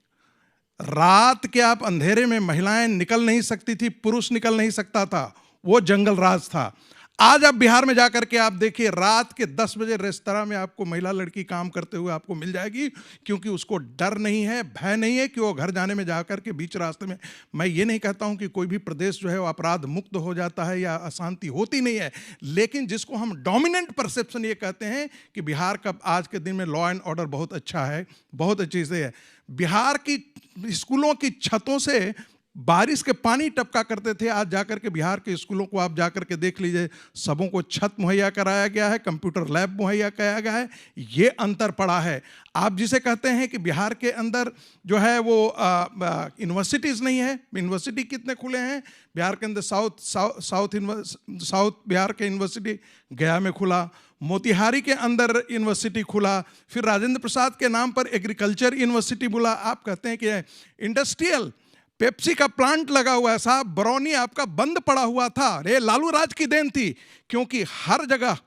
रात के आप अंधेरे में महिलाएं निकल नहीं सकती थी, पुरुष निकल नहीं सकता था, वो जंगल राज था। आज आप बिहार में जाकर के आप देखिए, रात के 10 बजे रेस्तरां में आपको महिला लड़की काम करते हुए आपको मिल जाएगी, क्योंकि उसको डर नहीं है, भय नहीं है कि वो घर जाने में जाकर के बीच रास्ते में। मैं ये नहीं कहता हूँ कि कोई भी प्रदेश जो है वो अपराध मुक्त हो जाता है या अशांति होती नहीं है, लेकिन जिसको हम डोमिनेंट परसेप्शन ये कहते हैं कि बिहार का आज के दिन में लॉ एंड ऑर्डर बहुत अच्छा है, बहुत अच्छी से है। बिहार की स्कूलों की छतों से बारिश के पानी टपका करते थे, आज जाकर के बिहार के स्कूलों को आप जाकर के देख लीजिए, सबों को छत मुहैया कराया गया है, कंप्यूटर लैब मुहैया कराया गया है। ये अंतर पड़ा है। आप जिसे कहते हैं कि बिहार के अंदर जो है वो यूनिवर्सिटीज़ नहीं है, यूनिवर्सिटी कितने खुले हैं बिहार के अंदर? साउथ बिहार के यूनिवर्सिटी गया में खुला, मोतिहारी के अंदर यूनिवर्सिटी खुला, फिर राजेंद्र प्रसाद के नाम पर एग्रीकल्चर यूनिवर्सिटी बोला। आप कहते हैं कि इंडस्ट्रियल पेप्सी का प्लांट लगा हुआ है साहब, बरौनी आपका बंद पड़ा हुआ था। ये लालू राज की देन थी, क्योंकि हर जगह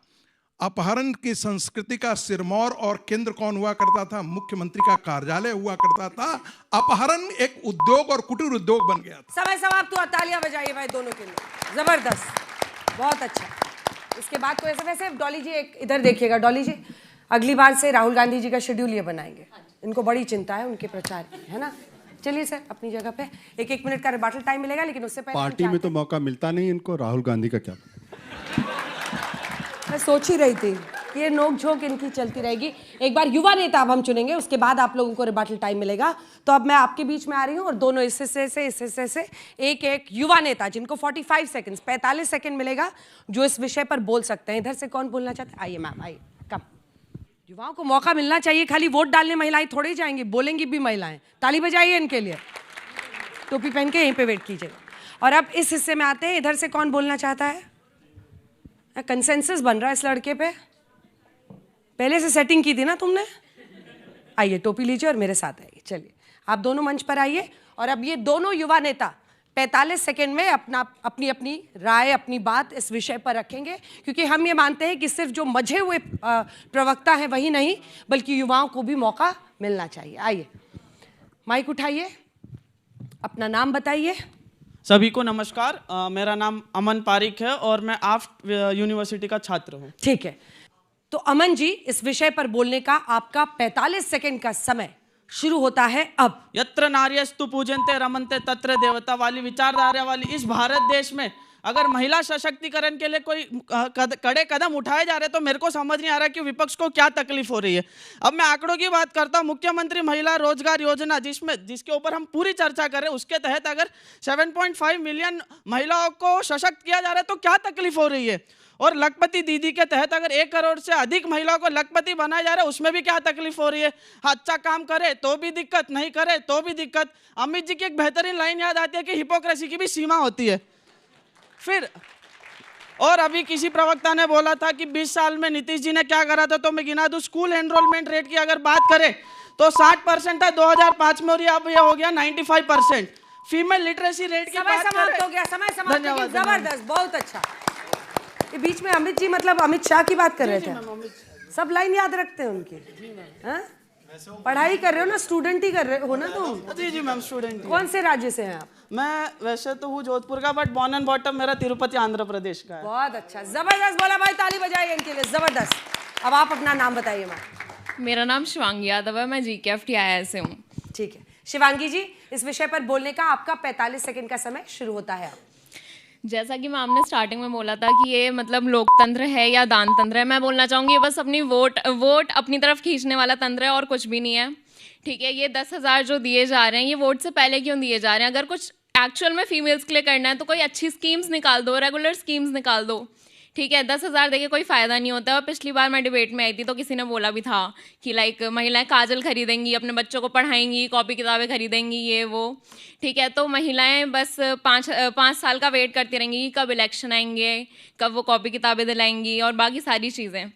अपहरण की संस्कृति का सिरमौर और केंद्र कौन हुआ करता था? मुख्यमंत्री का कार्यालय हुआ करता था। अपहरण एक उद्योग और कुटीर उद्योग बन गया था। समय समाप्त हुआ, तालियां बजाइए भाई दोनों के लिए, जबरदस्त, बहुत अच्छा। इसके बाद तो ऐसे वैसे डॉली जी एक इधर देखिएगा। डॉली जी, अगली बार से राहुल गांधी जी का शेड्यूल ये बनाएंगे, इनको बड़ी चिंता है उनके प्रचार की, है ना? चलिए सर अपनी जगह पे, एक मिनट का रिबाटल टाइम मिलेगा, लेकिन उससे पहले पार्टी में तो मौका मिलता नहीं इनको, राहुल गांधी का क्या? मैं सोच ही रही थी ये नोक झोंक इनकी चलती रहेगी। एक बार युवा नेता अब हम चुनेंगे, उसके बाद आप लोगों को रिबाटल टाइम मिलेगा। तो अब मैं आपके बीच में आ रही हूँ और दोनों इस हिस्से से एक युवा नेता, जिनको 45 सेकंड 45 सेकंड मिलेगा, जो इस विषय पर बोल सकते हैं। इधर से कौन बोलना चाहते हैं? आइए मैम, आइए, कम। युवाओं को मौका मिलना चाहिए, खाली वोट डालने महिलाएं थोड़ी जाएंगी, बोलेंगी भी महिलाएं। ताली बजाइए इनके लिए। टोपी पहन के यहीं पे वेट कीजिएगा। और अब इस हिस्से में आते हैं, इधर से कौन बोलना चाहता है? कंसेंसस बन रहा है इस लड़के पे, पहले से सेटिंग की थी ना तुमने? आइए टोपी लीजिए और मेरे साथ आइए। चलिए आप दोनों मंच पर आइए। और अब ये दोनों युवा नेता 45 सेकंड में अपनी राय, अपनी बात इस विषय पर रखेंगे, क्योंकि हम ये मानते हैं कि सिर्फ जो मजे हुए प्रवक्ता हैं वही नहीं, बल्कि युवाओं को भी मौका मिलना चाहिए। आइए माइक उठाइए, अपना नाम बताइए। सभी को नमस्कार, मेरा नाम अमन पारिक है और मैं आफ्ट यूनिवर्सिटी का छात्र हूँ। ठीक है, तो अमन जी, इस विषय पर बोलने का आपका 45 सेकंड का समय शुरू होता है अब। यत्र नार्यस्तु पूजन्ते रमन्ते तत्र देवता वाली विचारधारा वाली इस भारत देश में अगर महिला सशक्तिकरण के लिए कोई कड़े कदम उठाए जा रहे तो मेरे को समझ नहीं आ रहा कि विपक्ष को क्या तकलीफ हो रही है। अब मैं आंकड़ों की बात करता हूँ, मुख्यमंत्री महिला रोजगार योजना जिसके ऊपर हम पूरी चर्चा कर रहे हैं, उसके तहत अगर 7.5 मिलियन महिलाओं को सशक्त किया जा रहा है तो क्या तकलीफ हो रही है? और लखपति दीदी के तहत अगर 1 करोड़ से अधिक महिलाओं को लखपति बनाया जा रहा है, उसमें भी क्या तकलीफ हो रही है? अच्छा काम करे तो भी दिक्कत, नहीं करे तो भी दिक्कत। अमित जी की एक बेहतरीन लाइन याद आती है कि हिपोक्रेसी की भी सीमा होती है। फिर और अभी किसी प्रवक्ता ने बोला था कि 20 साल में नीतीश जी ने क्या करा था, तो मैं गिना दूं। स्कूल एनरोलमेंट रेट की अगर बात करें तो 60% था 2005 में, और अब ये हो गया 95%। फीमेल लिटरेसी रेट की बात समाप्त हो गया, समय समाप्त हो गया। जबरदस्त, बहुत अच्छा। ये बीच में अमित जी, मतलब अमित शाह की बात कर रहे थे। सब लाइन याद रखते हैं उनकी। पढ़ाई कर रहे हो ना, स्टूडेंट ही कर रहे हो ना तुम? जी जी मैम, स्टूडेंट। कौन से राज्य से हैं आप? मैं वैसे तो हूँ जोधपुर का, बट बॉर्न एंड बॉटम मेरा तिरुपति आंध्र प्रदेश का है। बहुत अच्छा, जबरदस्त बोला भाई, ताली बजाइए इनके लिए, जबरदस्त। अब आप अपना नाम बताइए मैम। मेरा नाम शिवांगी यादव है, मैं GKFTII से हूँ। ठीक है शिवांगी जी, इस विषय पर बोलने का आपका 45 सेकंड का समय शुरू होता है। जैसा कि मैम ने स्टार्टिंग में बोला था कि ये मतलब लोकतंत्र है या दान तंत्र है, मैं बोलना चाहूँगी ये बस अपनी वोट अपनी तरफ खींचने वाला तंत्र है और कुछ भी नहीं है। ठीक है, ये 10,000 जो दिए जा रहे हैं, ये वोट से पहले क्यों दिए जा रहे हैं? अगर कुछ एक्चुअल में फीमेल्स के लिए करना है तो कोई अच्छी स्कीम्स निकाल दो, रेगुलर स्कीम्स निकाल दो। ठीक है, 10,000 देके कोई फ़ायदा नहीं होता। और पिछली बार मैं डिबेट में आई थी तो किसी ने बोला भी था कि लाइक महिलाएं काजल खरीदेंगी, अपने बच्चों को पढ़ाएंगी, कॉपी किताबें खरीदेंगी, ये वो। ठीक है, तो महिलाएं बस 5 साल का वेट करती रहेंगी कि कब इलेक्शन आएंगे, कब वो कॉपी किताबें दिलाएंगी और बाकी सारी चीज़ें।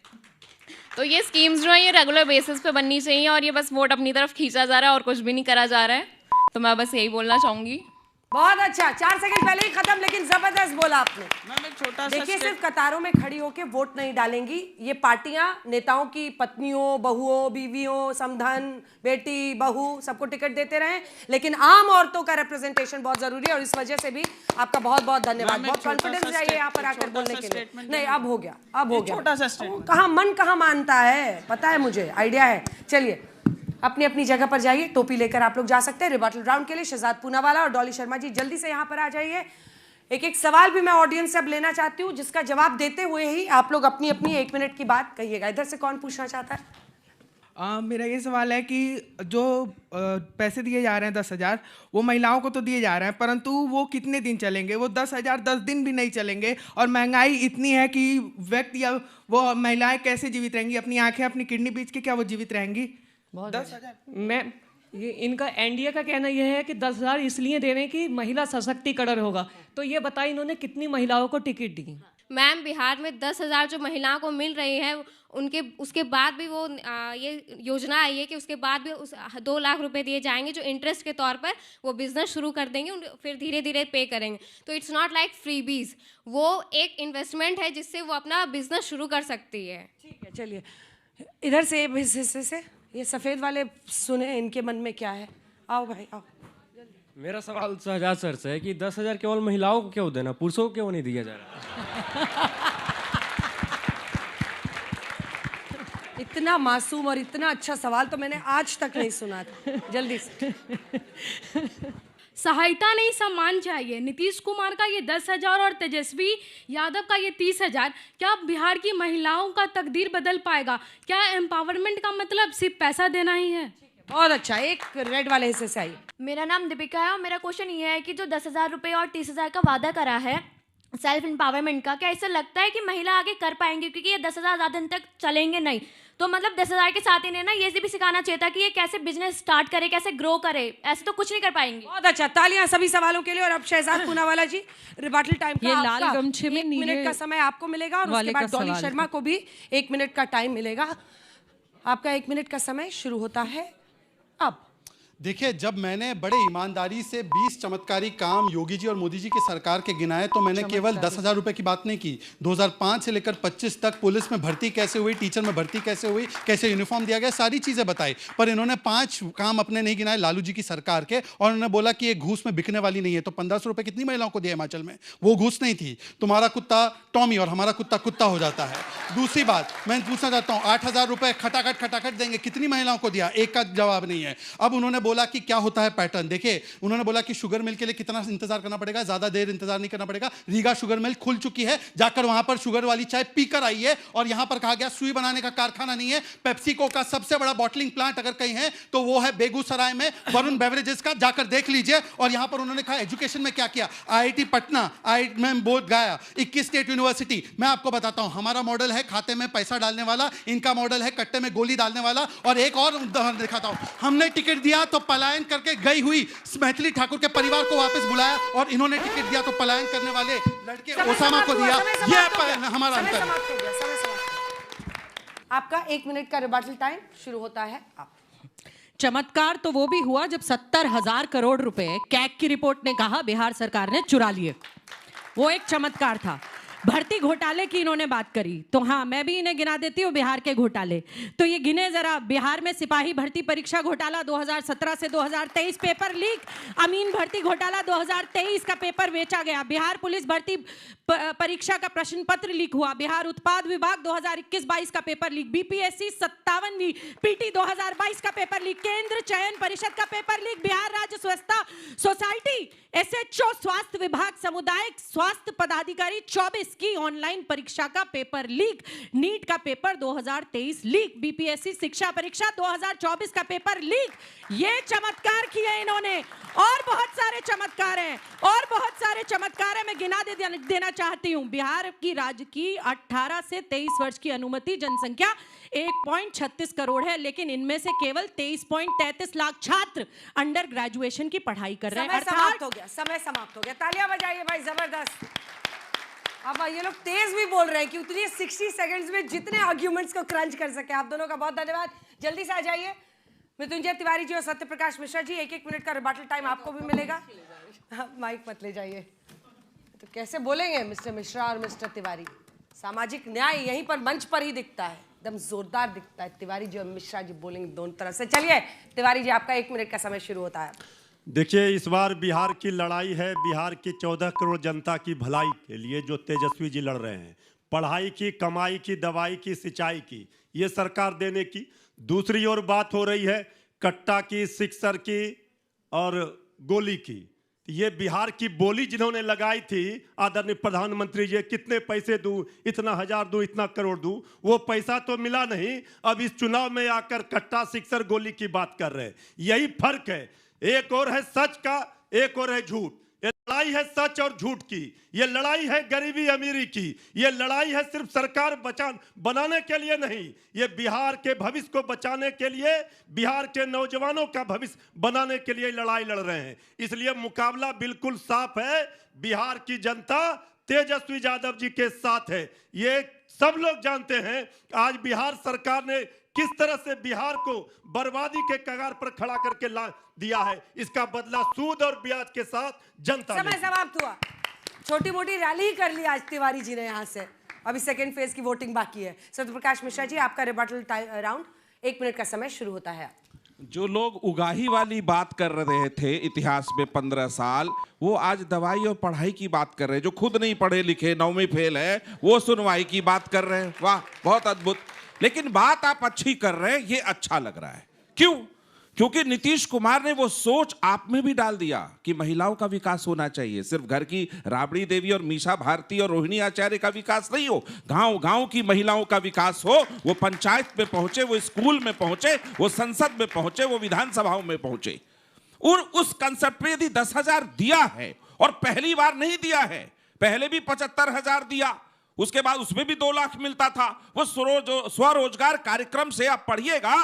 तो ये स्कीम्स जो हैं ये रेगुलर बेसिस पे बननी चाहिए और ये बस वोट अपनी तरफ खींचा जा रहा है और कुछ भी नहीं करा जा रहा है। तो मैं बस यही बोलना चाहूँगी। बहुत अच्छा, 4 सेकंड पहले ही खत्म, लेकिन जबरदस्त बोला आपने। मैम एक छोटा सा देखिए, सिर्फ कतारों में खड़ी होकर वोट नहीं डालेंगी ये पार्टियां, नेताओं की पत्नियों, बहुओं, बीवियों, समधन, बेटी, बहू सबको टिकट देते रहे, लेकिन आम औरतों का रिप्रेजेंटेशन बहुत जरूरी है और इस वजह से भी आपका बहुत बहुत धन्यवाद। बहुत कॉन्फिडेंस चाहिए यहाँ पर आकर बोलने के लिए। नहीं, अब हो गया, अब हो गया। छोटा सा स्टेटमेंट। कहाँ मन कहाँ मानता है, पता है मुझे, आइडिया है। चलिए अपनी अपनी जगह पर जाइए, टोपी लेकर आप लोग जा सकते हैं रिबटल राउंड के लिए। शहजाद पूनावाला और डॉली शर्मा जी जल्दी से यहाँ पर आ जाइए। एक एक सवाल भी मैं ऑडियंस से अब लेना चाहती हूँ, जिसका जवाब देते हुए ही आप लोग अपनी अपनी 1 मिनट की बात कहिएगा। इधर से कौन पूछना चाहता है? मेरा ये सवाल है कि जो पैसे दिए जा रहे हैं 10,000, वो महिलाओं को तो दिए जा रहे हैं, परंतु वो कितने दिन चलेंगे? वो 10,000 10 दिन भी नहीं चलेंगे और महंगाई इतनी है कि व्यक्ति या वो महिलाएं कैसे जीवित रहेंगी? अपनी आंखें, अपनी किडनी बेच के क्या वो जीवित रहेंगी? 10,000। मैं ये इनका एनडीए का कहना यह है कि 10,000 इसलिए दे रहे हैं कि महिला सशक्तिकरण होगा। तो ये बताइए इन्होंने कितनी महिलाओं को टिकट दी? मैम, बिहार में 10,000 जो महिलाओं को मिल रही है, उनके उसके बाद भी वो ये योजना आई है कि उसके बाद भी 2 लाख रुपए दिए जाएंगे, जो इंटरेस्ट के तौर पर वो बिजनेस शुरू कर देंगे, फिर धीरे धीरे पे करेंगे। तो इट्स नॉट लाइक फ्रीबीज, वो एक इन्वेस्टमेंट है जिससे वो अपना बिजनेस शुरू कर सकती है। ठीक है, चलिए इधर से इस हिस्से से ये सफेद वाले सुने, इनके मन में क्या है। आओ भाई आओ। मेरा सवाल शहजाद सर से है कि 10,000 केवल महिलाओं को क्यों देना, पुरुषों को क्यों नहीं दिया जा रहा? इतना मासूम और इतना अच्छा सवाल तो मैंने आज तक नहीं सुना था। जल्दी से। सहायता नहीं, सम्मान चाहिए। नीतीश कुमार का ये 10,000 और तेजस्वी यादव का ये 30,000, क्या बिहार की महिलाओं का तकदीर बदल पाएगा? क्या एम्पावरमेंट का मतलब सिर्फ पैसा देना ही है? बहुत अच्छा, एक रेड वाले हिस्से से आइए। मेरा नाम दीपिका है और मेरा क्वेश्चन ये है कि जो 10,000 रुपये और 30,000 का वादा करा है सेल्फ एम्पावरमेंट का, क्या ऐसा लगता है कि महिला आगे कर पाएंगे? क्योंकि ये 10,000 ज़्यादा दिन तक चलेंगे नहीं, तो मतलब 10,000 के साथ इन्हें ना ये भी सिखाना चाहिए था कि ये कैसे बिजनेस स्टार्ट करे, कैसे ग्रो करे। ऐसे तो कुछ नहीं कर पाएंगे। बहुत अच्छा, तालियां सभी सवालों के लिए। और अब शहजाद पूनावाला जी, रिबटल टाइम का ये आपका लाल गमछे में 1 मिनट का समय आपको मिलेगा और उसके बाद डॉली शर्मा को भी 1 मिनट का टाइम मिलेगा। आपका 1 मिनट का समय शुरू होता है अब। देखिए, जब मैंने बड़े ईमानदारी से 20 चमत्कारी काम योगी जी और मोदी जी की सरकार के गिनाए, तो मैंने केवल 10,000 रुपए की बात नहीं की। 2005 से लेकर 25 तक पुलिस में भर्ती कैसे हुई, टीचर में भर्ती कैसे हुई, कैसे यूनिफॉर्म दिया गया, सारी चीजें बताई। पर इन्होंने 5 काम अपने नहीं गिनाए लालू जी की सरकार के, और उन्होंने बोला कि ये घूस में बिकने वाली नहीं है। तो 1,500 रुपए कितनी महिलाओं को दिया हिमाचल में? वो घूस नहीं थी। तुम्हारा कुत्ता टॉमी और हमारा कुत्ता कुत्ता हो जाता है। दूसरी बात मैं पूछना चाहता हूँ, 8,000 रुपए खटाखट देंगे, कितनी महिलाओं को दिया? एक का जवाब नहीं है। अब उन्होंने बोला कि क्या होता है पैटर्न। देखिए, उन्होंने बोला कि शुगर मिल के लिए कितना इंतजार करना पड़ेगा, ज्यादा देर इंतजार नहीं करना पड़ेगा। रीगा शुगर मिल खुल चुकी है, जाकर वहां पर शुगर वाली चाय पीकर आई है। और यहां पर कहा गया सुई बनाने का कारखाना नहीं है, पेप्सिको का सबसे बड़ा बॉटलिंग प्लांट अगर कहीं है तो वो है बेगूसराय में, वरुण बेवरेजेस का, जाकर देख लीजिए। और यहां पर उन्होंने कहा एजुकेशन में क्या किया, IIT पटना, IIT में बोध गया, 21 स्टेट यूनिवर्सिटी। मैं आपको बताता हूं, हमारा मॉडल है खाते में पैसा डालने वाला, इनका मॉडल है कट्टे में गोली डालने वाला। और एक और उदाहरण दिखाता हूं, हमने टिकट दिया तो पलायन करके गई हुई मैथिली ठाकुर के परिवार को वापस बुलाया, और इन्होंने टिकट दिया तो पलायन करने वाले लड़के ओसामा को दिया। ये हमारा अंतर है। आपका 1 मिनट का रिबटल टाइम शुरू होता है आप। चमत्कार तो वो भी हुआ जब 70,000 करोड़ रुपए कैग की रिपोर्ट ने कहा बिहार सरकार ने चुरा लिए। वो एक चमत्कार था। भर्ती घोटाले की इन्होंने बात करी, तो हाँ, मैं भी इन्हें गिना देती हूँ बिहार के घोटाले। तो ये गिने जरा। बिहार में सिपाही भर्ती परीक्षा घोटाला 2017 से 2023, पेपर लीक। अमीन भर्ती घोटाला 2023 का पेपर बेचा गया। बिहार पुलिस भर्ती परीक्षा का प्रश्न पत्र लीक हुआ। बिहार उत्पाद विभाग 2021-22 का पेपर लीक। BPSC 57वीं PT 2022 का पेपर लीक। केंद्र चयन परिषद का पेपर लीक। बिहार राज्य स्वच्छता सोसाइटी SHO स्वास्थ्य विभाग सामुदायिक स्वास्थ्य पदाधिकारी 24 की ऑनलाइन परीक्षा का पेपर लीक। नीट का पेपर 2023 लीक। BPSC शिक्षा परीक्षा 2024 का पेपर लीक। ये चमत्कार किए इन्होंने, और बहुत सारे चमत्कार हैं, और बहुत सारे चमत्कार हैं। मैं गिना देना चाहती हूं। बिहार की राज्य की 18 से 23 वर्ष की अनुमति जनसंख्या 1.36 करोड़ है, लेकिन इनमें से केवल 23.33 लाख छात्र अंडर ग्रेजुएशन की पढ़ाई कर रहे हैं। समय समाप्त हो गया। तालियां बजाइए भाई, जबरदस्त। अब ये लोग तेज भी बोल रहे हैं कि उतनी 60 सेकंड्स में जितने आर्ग्यूमेंट्स को क्रंच कर सके। आप दोनों का बहुत धन्यवाद। जल्दी से आ जाइए। मृत्युंजय तिवारी जी और सत्य प्रकाश मिश्रा जी, 1-1 मिनट का रिबटल टाइम आपको भी मिलेगा। माइक मत ले जाइए, तो कैसे बोलेंगे मिस्टर मिश्रा और मिस्टर तिवारी? सामाजिक न्याय यहीं पर मंच पर ही दिखता है, एकदम जोरदार दिखता है। तिवारी जी और मिश्रा जी बोलेंगे दोनों तरफ से। चलिए तिवारी जी, आपका 1 मिनट का समय शुरू होता है। देखिए, इस बार बिहार की लड़ाई है बिहार की 14 करोड़ जनता की भलाई के लिए, जो तेजस्वी जी लड़ रहे हैं। पढ़ाई की, कमाई की, दवाई की, सिंचाई की, ये सरकार देने की। दूसरी ओर बात हो रही है कट्टा की, सिक्सर की और गोली की। ये बिहार की बोली जिन्होंने लगाई थी आदरणीय प्रधानमंत्री जी, कितने पैसे दूं, इतना हजार दूं, इतना करोड़ दूं, वो पैसा तो मिला नहीं। अब इस चुनाव में आकर कट्टा, सिक्सर, गोली की बात कर रहे हैं। यही फर्क है, एक और है सच का, एक और है झूठ। ये लड़ाई है सच और झूठ की, ये लड़ाई है गरीबी अमीरी की, ये लड़ाई है सिर्फ सरकार बनाने के लिए नहीं, ये बिहार के भविष्य को बचाने के लिए, बिहार के नौजवानों का भविष्य बनाने के लिए लड़ाई लड़ रहे हैं। इसलिए मुकाबला बिल्कुल साफ है, बिहार की जनता तेजस्वी यादव जी के साथ है। ये सब लोग जानते हैं आज बिहार सरकार ने किस तरह से बिहार को बर्बादी के कगार पर खड़ा करके ला दिया है। इसका बदला सूद और ब्याज के साथ जनता ने। समय समाप्त हुआ। छोटी मोटी रैली ही कर ली आज तिवारी जी ने यहाँ से। अभी सेकेंड फेज की वोटिंग बाकी है। सत्यप्रकाश मिश्रा जी, आपका रिबटल राउंड, 1 मिनट का समय शुरू होता है। जो लोग उगाही वाली बात कर रहे थे इतिहास में 15 साल, वो आज दवाई और पढ़ाई की बात कर रहे हैं। जो खुद नहीं पढ़े लिखे, 9वीं फेल है, वो सुनवाई की बात कर रहे हैं। वाह, बहुत अद्भुत। लेकिन बात आप अच्छी कर रहे हैं, ये अच्छा लग रहा है। क्यों? क्योंकि नीतीश कुमार ने वो सोच आप में भी डाल दिया कि महिलाओं का विकास होना चाहिए। सिर्फ घर की राबड़ी देवी और मीसा भारती और रोहिणी आचार्य का विकास नहीं हो, गांव गांव की महिलाओं का विकास हो। वो पंचायत में पहुंचे, वो स्कूल में पहुंचे, वो संसद में पहुंचे, वो विधानसभाओं में पहुंचे। और उस कंसेप्ट में यदि 10,000 दिया है, और पहली बार नहीं दिया है, पहले भी 75,000 दिया, उसके बाद उसमें भी 2 लाख मिलता था। वो स्वरोजगार कार्यक्रम से आप पढ़िएगा,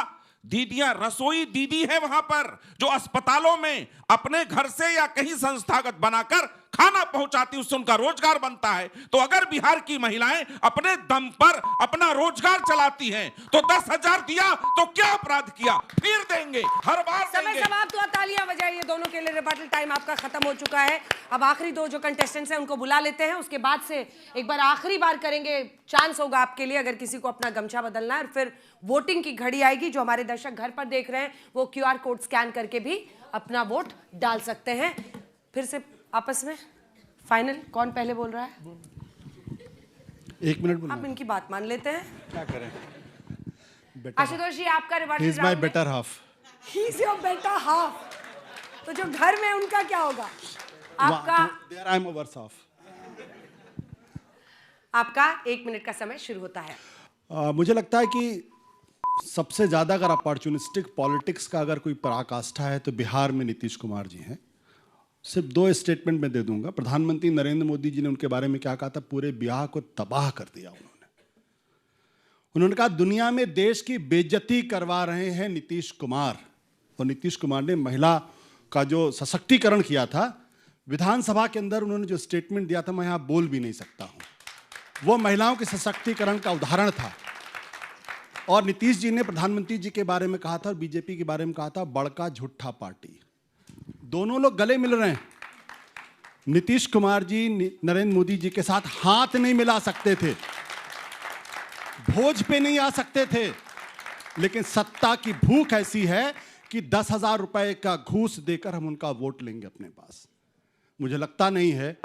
दीदियां, रसोई दीदी है वहां पर, जो अस्पतालों में अपने घर से या कहीं संस्थागत बनाकर खाना पहुंचाती, उससे उनका रोजगार बनता है। तो अगर बिहार की महिलाएं अपने दम पर अपना रोजगार चलाती हैं, तो 10,000 दिया तो क्या अपराध किया? फिर देंगे, हर बार समय देंगे। समाप्त हुआ। तालियां बजाइए दोनों के लिए। रिबटल टाइम आपका खत्म हो चुका है। अब आखिरी 2 जो कंटेस्टेंट्स हैं उनको बुला लेते हैं। उसके बाद से एक बार आखिरी बार करेंगे, चांस होगा आपके लिए अगर किसी को अपना गमछा बदलना है। और फिर वोटिंग की घड़ी आएगी। जो हमारे दर्शक घर पर देख रहे हैं वो QR कोड स्कैन करके भी अपना वोट डाल सकते हैं। फिर से आपस में फाइनल कौन पहले बोल रहा है? 1 मिनट बोलना। आप इनकी बात मान लेते हैं। क्या करें? आशुतोष जी, आपका rebuttal He is my better half. He is your better half. तो जो घर में उनका क्या होगा? आपका There I am a worse half. आपका 1 मिनट का समय शुरू होता है। मुझे लगता है कि सबसे ज़्यादा अगर अपॉर्चुनिस्टिक पॉलिटिक्स का अगर कोई पराकाष्ठा है तो बिहार में नीतीश कुमार जी हैं। सिर्फ 2 स्टेटमेंट मैं दे दूंगा। प्रधानमंत्री नरेंद्र मोदी जी ने उनके बारे में क्या कहा था? पूरे बिहार को तबाह कर दिया उन्होंने कहा दुनिया में देश की बेइज्जती करवा रहे हैं नीतीश कुमार। और नीतीश कुमार ने महिला का जो सशक्तिकरण किया था, विधानसभा के अंदर उन्होंने जो स्टेटमेंट दिया था, मैं यहाँ बोल भी नहीं सकता हूँ। वो महिलाओं के सशक्तिकरण का उदाहरण था। और नीतीश जी ने प्रधानमंत्री जी के बारे में कहा था और बीजेपी के बारे में कहा था बड़का झूठा पार्टी। दोनों लोग गले मिल रहे हैं। नीतीश कुमार जी नरेंद्र मोदी जी के साथ हाथ नहीं मिला सकते थे, भोज पे नहीं आ सकते थे, लेकिन सत्ता की भूख ऐसी है कि 10,000 रुपए का घूस देकर हम उनका वोट लेंगे अपने पास। मुझे लगता नहीं है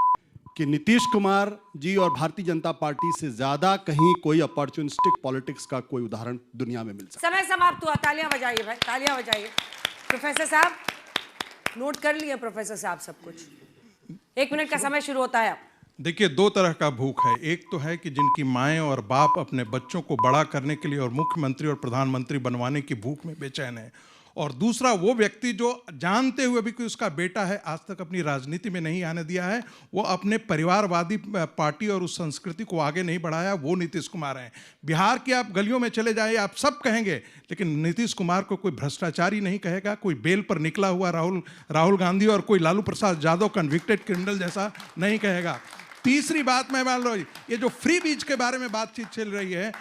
कि नीतीश कुमार जी और भारतीय जनता पार्टी से ज्यादा कहीं कोई अपॉर्चुनिस्टिक पॉलिटिक्स का कोई उदाहरण दुनिया में मिल सकता है। समय समाप्त हुआ। तालियां बजाइए भाई, तालियां बजाइए। प्रोफेसर साहब, नोट कर लिए प्रोफेसर साहब सब कुछ। 1 मिनट का समय शुरू होता है। देखिए, 2 तरह का भूख है। एक तो है कि जिनकी माएँ और बाप अपने बच्चों को बड़ा करने के लिए और मुख्यमंत्री और प्रधानमंत्री बनवाने की भूख में बेचैन है। और दूसरा वो व्यक्ति जो जानते हुए भी कि उसका बेटा है, आज तक अपनी राजनीति में नहीं आने दिया है, वो अपने परिवारवादी पार्टी और उस संस्कृति को आगे नहीं बढ़ाया, वो नीतीश कुमार हैं। बिहार की आप गलियों में चले जाइए, आप सब कहेंगे, लेकिन नीतीश कुमार को कोई भ्रष्टाचारी नहीं कहेगा, कोई बेल पर निकला हुआ राहुल गांधी और कोई लालू प्रसाद यादव कन्विक्टेड क्रिमिनल जैसा नहीं कहेगा। तीसरी बात मैं मान लो, ये जो फ्री बीज के बारे में बातचीत चल रही है,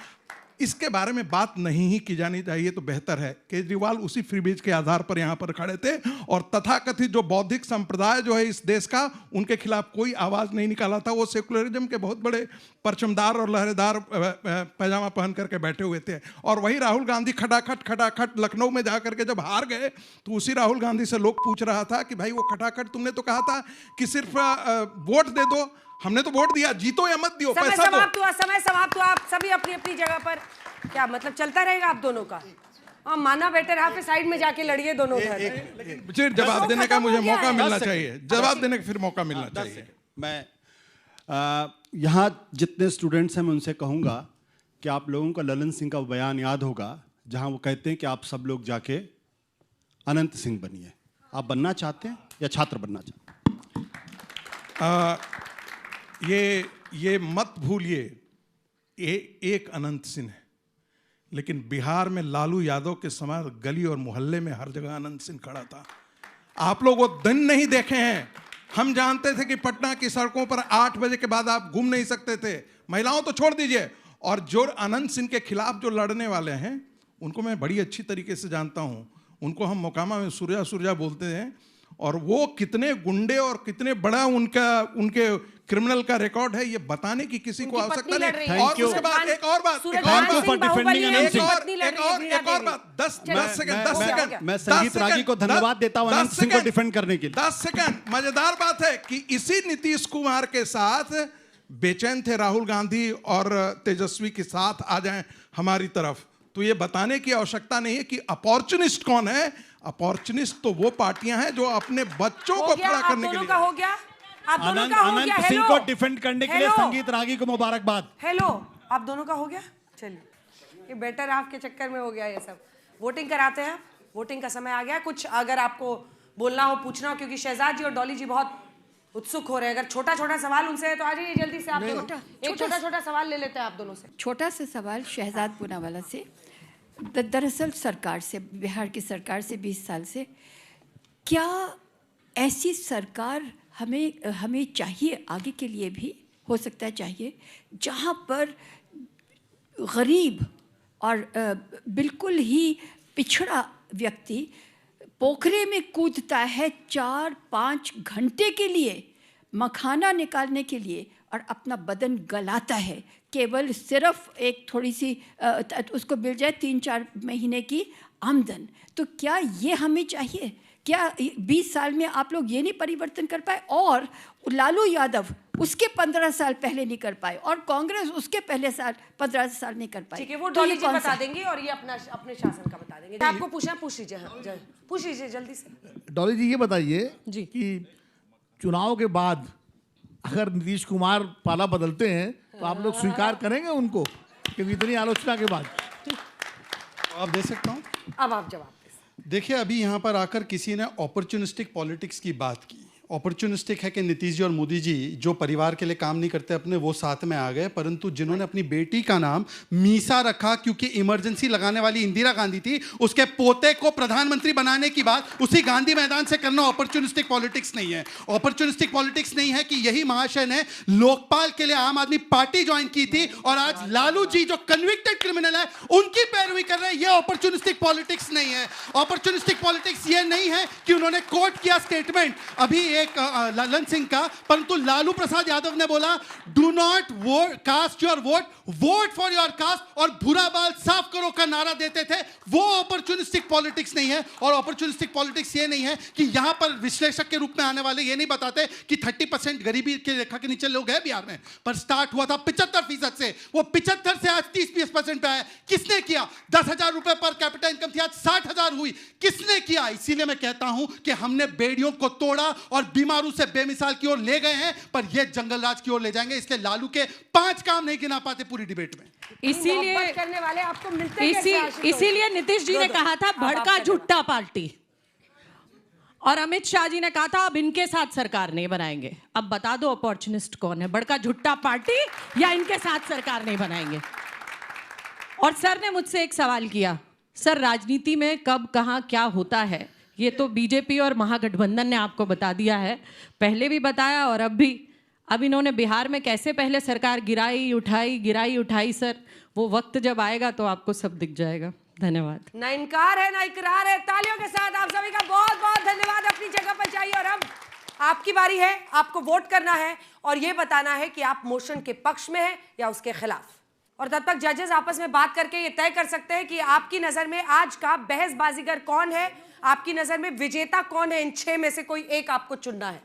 इसके बारे में बात नहीं ही की जानी चाहिए तो बेहतर है। केजरीवाल उसी फ्रीबीज के आधार पर यहाँ पर खड़े थे और तथाकथित जो बौद्धिक संप्रदाय जो है इस देश का, उनके खिलाफ कोई आवाज नहीं निकाला था। वो सेकुलरिज्म के बहुत बड़े परचमदार और लहरेदार पैजामा पहन करके बैठे हुए थे। और वही राहुल गांधी खटाखट लखनऊ में जाकर के जब हार गए तो उसी राहुल गांधी से लोग पूछ रहा था कि भाई वो खटाखट तुमने तो कहा था कि सिर्फ वोट दे दो, हमने तो वोट दिया, जीतो या मत दियो, समय पैसा समाप्त हुआ, समय समाप्त हुआ। आप सभी अपनी अपनी जगह पर, क्या मतलब चलता रहेगा आप दोनों का? माना बेटर आप साइड में जाके लड़िए दोनों। फिर जवाब देने का मुझे मौका मिलना चाहिए, जवाब देने का फिर मौका मिलना चाहिए। मैं यहाँ जितने स्टूडेंट्स हैं मैं उनसे कहूँगा कि आप लोगों को ललन सिंह का बयान याद होगा जहाँ वो कहते हैं कि आप सब लोग जाके अनंत सिंह बनिए। आप बनना चाहते हैं या छात्र बनना चाहते हैं? ये मत भूलिए, एक अनंत सिंह है, लेकिन बिहार में लालू यादव के समय गली और मोहल्ले में हर जगह अनंत सिंह खड़ा था। आप लोग वो दिन नहीं देखे हैं। हम जानते थे कि पटना की सड़कों पर 8 बजे के बाद आप घूम नहीं सकते थे, महिलाओं तो छोड़ दीजिए। और जो अनंत सिंह के खिलाफ जो लड़ने वाले हैं उनको मैं बड़ी अच्छी तरीके से जानता हूं। उनको हम मोकामा में सुरजा बोलते हैं। और वो कितने गुंडे और कितने बड़ा उनके क्रिमिनल का रिकॉर्ड है ये बताने की किसी को आवश्यकता नहीं। और उसके बाद एक और बात, मैं संगीत रागी को धन्यवाद देता हूं अनंत सिंह को डिफेंड करने के लिए। 10 सेकंड। मजेदार बात है कि इसी नीतीश कुमार के साथ बेचैन थे राहुल गांधी और तेजस्वी के साथ आ जाएं हमारी तरफ। तो ये बताने की आवश्यकता नहीं है कि अपॉर्चुनिस्ट कौन है। अपॉर्चुनिस्ट तो वो पार्टियां हैं जो अपने बच्चों को खड़ा करने के लिए। हो गया आप दोनों का हो गया। अनंत सिंह को डिफेंड करने के लिए संगीत रागी को मुबारकबाद। हेलो, आप दोनों का हो गया। चलिए, ये बेटर आपके चक्कर में हो गया ये सब। वोटिंग कराते हैं, वोटिंग का समय आ गया। कुछ अगर आपको बोलना हो, पूछना हो, क्योंकि शहजाद जी और डॉली जी बहुत उत्सुक हो रहे हैं। अगर छोटा छोटा सवाल उनसे है तो आ जाइए जल्दी से। आप दोनों एक छोटा छोटा सवाल ले लेते हैं आप दोनों से। छोटा सा सवाल शहजाद पूनावाला से। दरअसल सरकार से, बिहार की सरकार से 20 साल से, क्या ऐसी सरकार हमें चाहिए, आगे के लिए भी हो सकता है चाहिए, जहाँ पर गरीब और बिल्कुल ही पिछड़ा व्यक्ति पोखरे में कूदता है 4-5 घंटे के लिए मखाना निकालने के लिए और अपना बदन गलाता है, केवल सिर्फ एक थोड़ी सी उसको मिल जाए 3-4 महीने की आमदन। तो क्या ये हमें चाहिए? क्या 20 साल में आप लोग ये नहीं परिवर्तन कर पाए? और लालू यादव उसके 15 साल पहले नहीं कर पाए और कांग्रेस उसके पहले 15 साल नहीं कर पाई। ठीक है, वो डॉली जी बता देंगे और ये अपने शासन का बता देंगे। आपको पूछना पूछ लीजिए। हाँ, पूछ लीजिए जल्दी से। डॉली जी ये बताइए कि चुनाव के बाद अगर नीतीश कुमार पाला बदलते हैं तो आप लोग स्वीकार करेंगे उनको, क्योंकि इतनी आलोचना के बाद? आप दे सकता हूँ। अब आप जवाब देखिए, अभी यहाँ पर आकर किसी ने अपॉर्चुनिस्टिक पॉलिटिक्स की बात की। अपॉर्चुनिस्टिक है कि नीतीश जी और मोदी जी जो परिवार के लिए काम नहीं करते अपने, वो साथ में आ गए, परंतु जिन्होंने अपनी बेटी का नाम मीसा रखा क्योंकि इमरजेंसी लगाने वाली इंदिरा गांधी थी, उसके पोते को प्रधानमंत्री बनाने की बात उसी गांधी मैदान से करना अपॉर्चुनिस्टिक पॉलिटिक्स नहीं है। अपॉर्चुनिस्टिक पॉलिटिक्स नहीं है कि यही महाशय ने लोकपाल के लिए आम आदमी पार्टी ज्वाइन की थी और आज लालू जी जो कन्विक्टेड क्रिमिनल है उनकी पैरवी कर रहे हैं। यह अपॉर्चुनिस्टिक पॉलिटिक्स नहीं है। अपॉर्चुनिस्टिक पॉलिटिक्स ये नहीं है कि उन्होंने कोट किया स्टेटमेंट अभी एक ललन सिंह का, परंतु लालू प्रसाद यादव ने बोला do not vote caste your vote, vote for your caste और भूरा बाल साफ करो का नारा देते थे। वो अपॉर्चुनिस्टिक पॉलिटिक्स नहीं है। और अपॉर्चुनिस्टिक पॉलिटिक्स ये नहीं है कि यहां पर विश्लेषक के रूप में आने वाले ये नहीं बताते कि 30% गरीबी की रेखा के नीचे लोग हैं बिहार में, पर स्टार्ट हुआ था 75% से, वो 75 से आज 30-20% पे आया। किसने किया? 10,000 रुपए पर कैपिटा इनकम थी, आज 60,000 हुई। किसने किया? इसीलिए मैं कहता हूं कि हमने बेड़ियों को तोड़ा और बीमारू से बेमिसाल की ओर ले गए हैं, पर ये जंगल राज की ओर ले जाएंगे। इसलिए लालू के 5 काम नहीं गिना पाते पूरी डिबेट में। इसीलिए करने वाले आपको मिलते हैं। इसीलिए नीतीश जी ने कहा था भड़का झुट्टा पार्टी, और अमित शाह जी ने कहा था अब इनके साथ सरकार नहीं बनाएंगे। अब बता दो अपॉर्चुनिस्ट कौन है, भड़का झुट्टा पार्टी या इनके साथ सरकार नहीं बनाएंगे? और सर ने मुझसे एक सवाल किया, सर राजनीति में कब कहां क्या होता है ये तो बीजेपी और महागठबंधन ने आपको बता दिया है, पहले भी बताया और अब भी। अब इन्होंने बिहार में कैसे पहले सरकार गिराई उठाई सर, वो वक्त जब आएगा तो आपको सब दिख जाएगा। धन्यवाद। ना इनकार है ना इकरार है। तालियों के साथ आप सभी का बहुत बहुत धन्यवाद। अपनी जगह पर जाइए और अब आपकी बारी है, आपको वोट करना है और ये बताना है कि आप मोशन के पक्ष में हैं या उसके खिलाफ। और तब तक जजेस आपस में बात करके ये तय कर सकते हैं कि आपकी नजर में आज का बहसबाजीगर कौन है, आपकी नजर में विजेता कौन है। इन 6 में से कोई एक आपको चुनना है।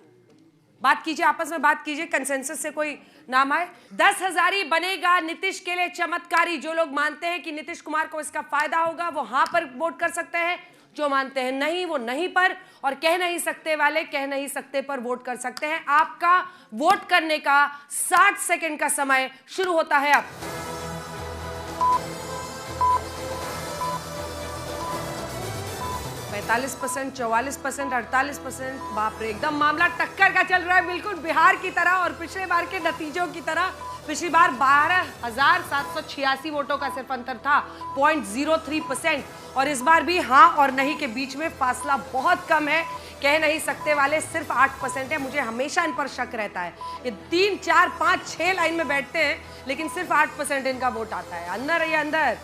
बात कीजिए, आपस में बात कीजिए, कंसेंसस से कोई नाम आए। 10,000 ही बनेगा नीतीश के लिए चमत्कारी। जो लोग मानते हैं कि नीतीश कुमार को इसका फायदा होगा वो हाँ पर वोट कर सकते हैं, जो मानते हैं नहीं वो नहीं पर, और कह नहीं सकते वाले कह नहीं सकते पर वोट कर सकते हैं। आपका वोट करने का 60 सेकंड का समय शुरू होता है अब। %45, 44%, 48%। बाप रे, एकदम मामला टक्कर का चल रहा है, बिल्कुल बिहार की तरह और पिछले बार के नतीजों की तरह। पिछली बार 12,786 वोटों का सिर्फ अंतर था, 0.03%। और इस बार भी हाँ और नहीं के बीच में फासला बहुत कम है। कह नहीं सकते वाले सिर्फ 8% है। मुझे हमेशा इन पर शक रहता है। ये 3, 4, 5, 6 लाइन में बैठते हैं लेकिन सिर्फ 8% इनका वोट आता है। अंदर रहिए अंदर,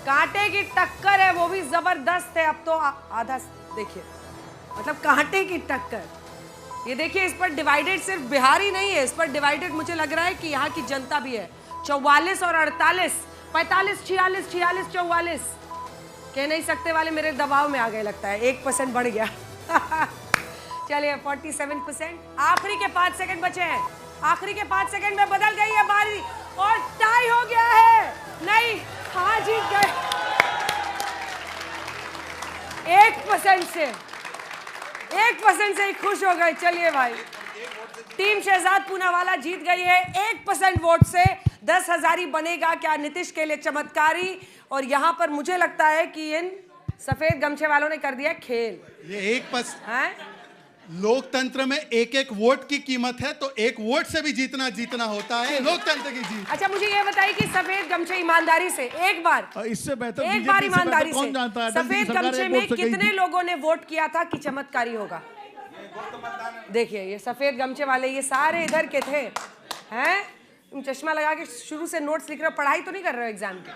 कांटे की टक्कर है, वो भी जबरदस्त है। अब तो आधा देखिए, मतलब कांटे की टक्कर। ये देखिए, इस पर डिवाइडेड सिर्फ बिहार ही नहीं है, इस पर डिवाइडेड मुझे लग रहा है कि यहाँ की जनता भी है। 44 और 48, 45, 46, 46, 44। कह नहीं सकते वाले मेरे दबाव में आ गए लगता है, 1% बढ़ गया। चलिए 47%। आखिरी के 5 सेकंड बचे हैं। आखिरी के 5 सेकंड में बदल गई है बारी और टाई हो गया है। नहीं, हाँ जीत गए 1% से। 1% से ही खुश हो गए। चलिए भाई, टीम शहजाद पूनावाला जीत गई है 1% वोट से। 10,000 ही बनेगा क्या नीतीश के लिए चमत्कारी। और यहाँ पर मुझे लगता है कि इन सफेद गमछे वालों ने कर दिया खेल। ये 1% लोकतंत्र में एक वोट की कीमत है, तो 1 वोट से भी जीतना होता है लोकतंत्र की जीत। अच्छा, मुझे ये बताइए कि सफेद गमछे ईमानदारी से एक बार, इससे बेहतर एक बार ईमानदारी से, कौन जानता है सफेद गमछे में कितने लोगों ने वोट किया था कि चमत्कारी होगा। देखिए, ये सफेद गमछे वाले ये सारे इधर के थे हैं। तुम चश्मा लगा के शुरू से नोट्स लिख रहे हो, पढ़ाई तो नहीं कर रहे हो एग्जाम की।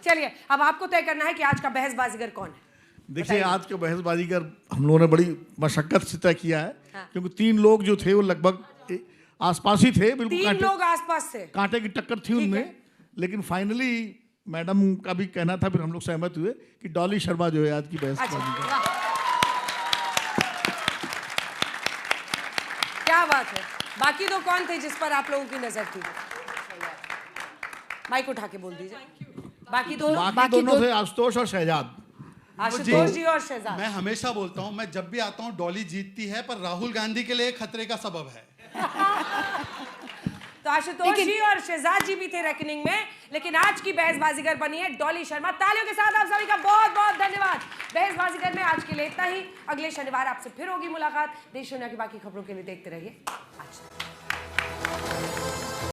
चलिए, अब आपको तय करना है कि आज का बहसबाजीगर कौन है। देखिए, आज का बहसबाजीगर हम लोगों ने बड़ी मशक्कत से तय किया है। हाँ। क्योंकि 3 लोग जो थे वो लगभग आसपास ही थे, बिल्कुल 3 लोग आसपास थे, कांटे की टक्कर थी उनमें। लेकिन फाइनली मैडम का भी कहना था, फिर हम लोग सहमत हुए कि डॉली शर्मा जो है आज की बहसबाजीगर। क्या बात है। बाकी 2 कौन थे जिस पर आप लोगों की नजर थी? माइक उठा के बोल दीजिए। बाकी दोनों थे आशुतोष और शहजाद। आशुतोष जी और शहजाद। मैं हमेशा बोलता हूं, मैं जब भी आता हूं डॉली जीतती है, पर राहुल गांधी के लिए खतरे का सबब है। तो आशुतोष जी और शहजाद जी भी थे रेकनिंग में, लेकिन आज की बहसबाजीगर बनी है डॉली शर्मा। तालियों के साथ आप सभी का बहुत बहुत धन्यवाद। बहसबाजीगर में आज के लिए इतना ही। अगले शनिवार आपसे फिर होगी मुलाकात। देश दुनिया की बाकी खबरों के लिए देखते रहिए आज तक।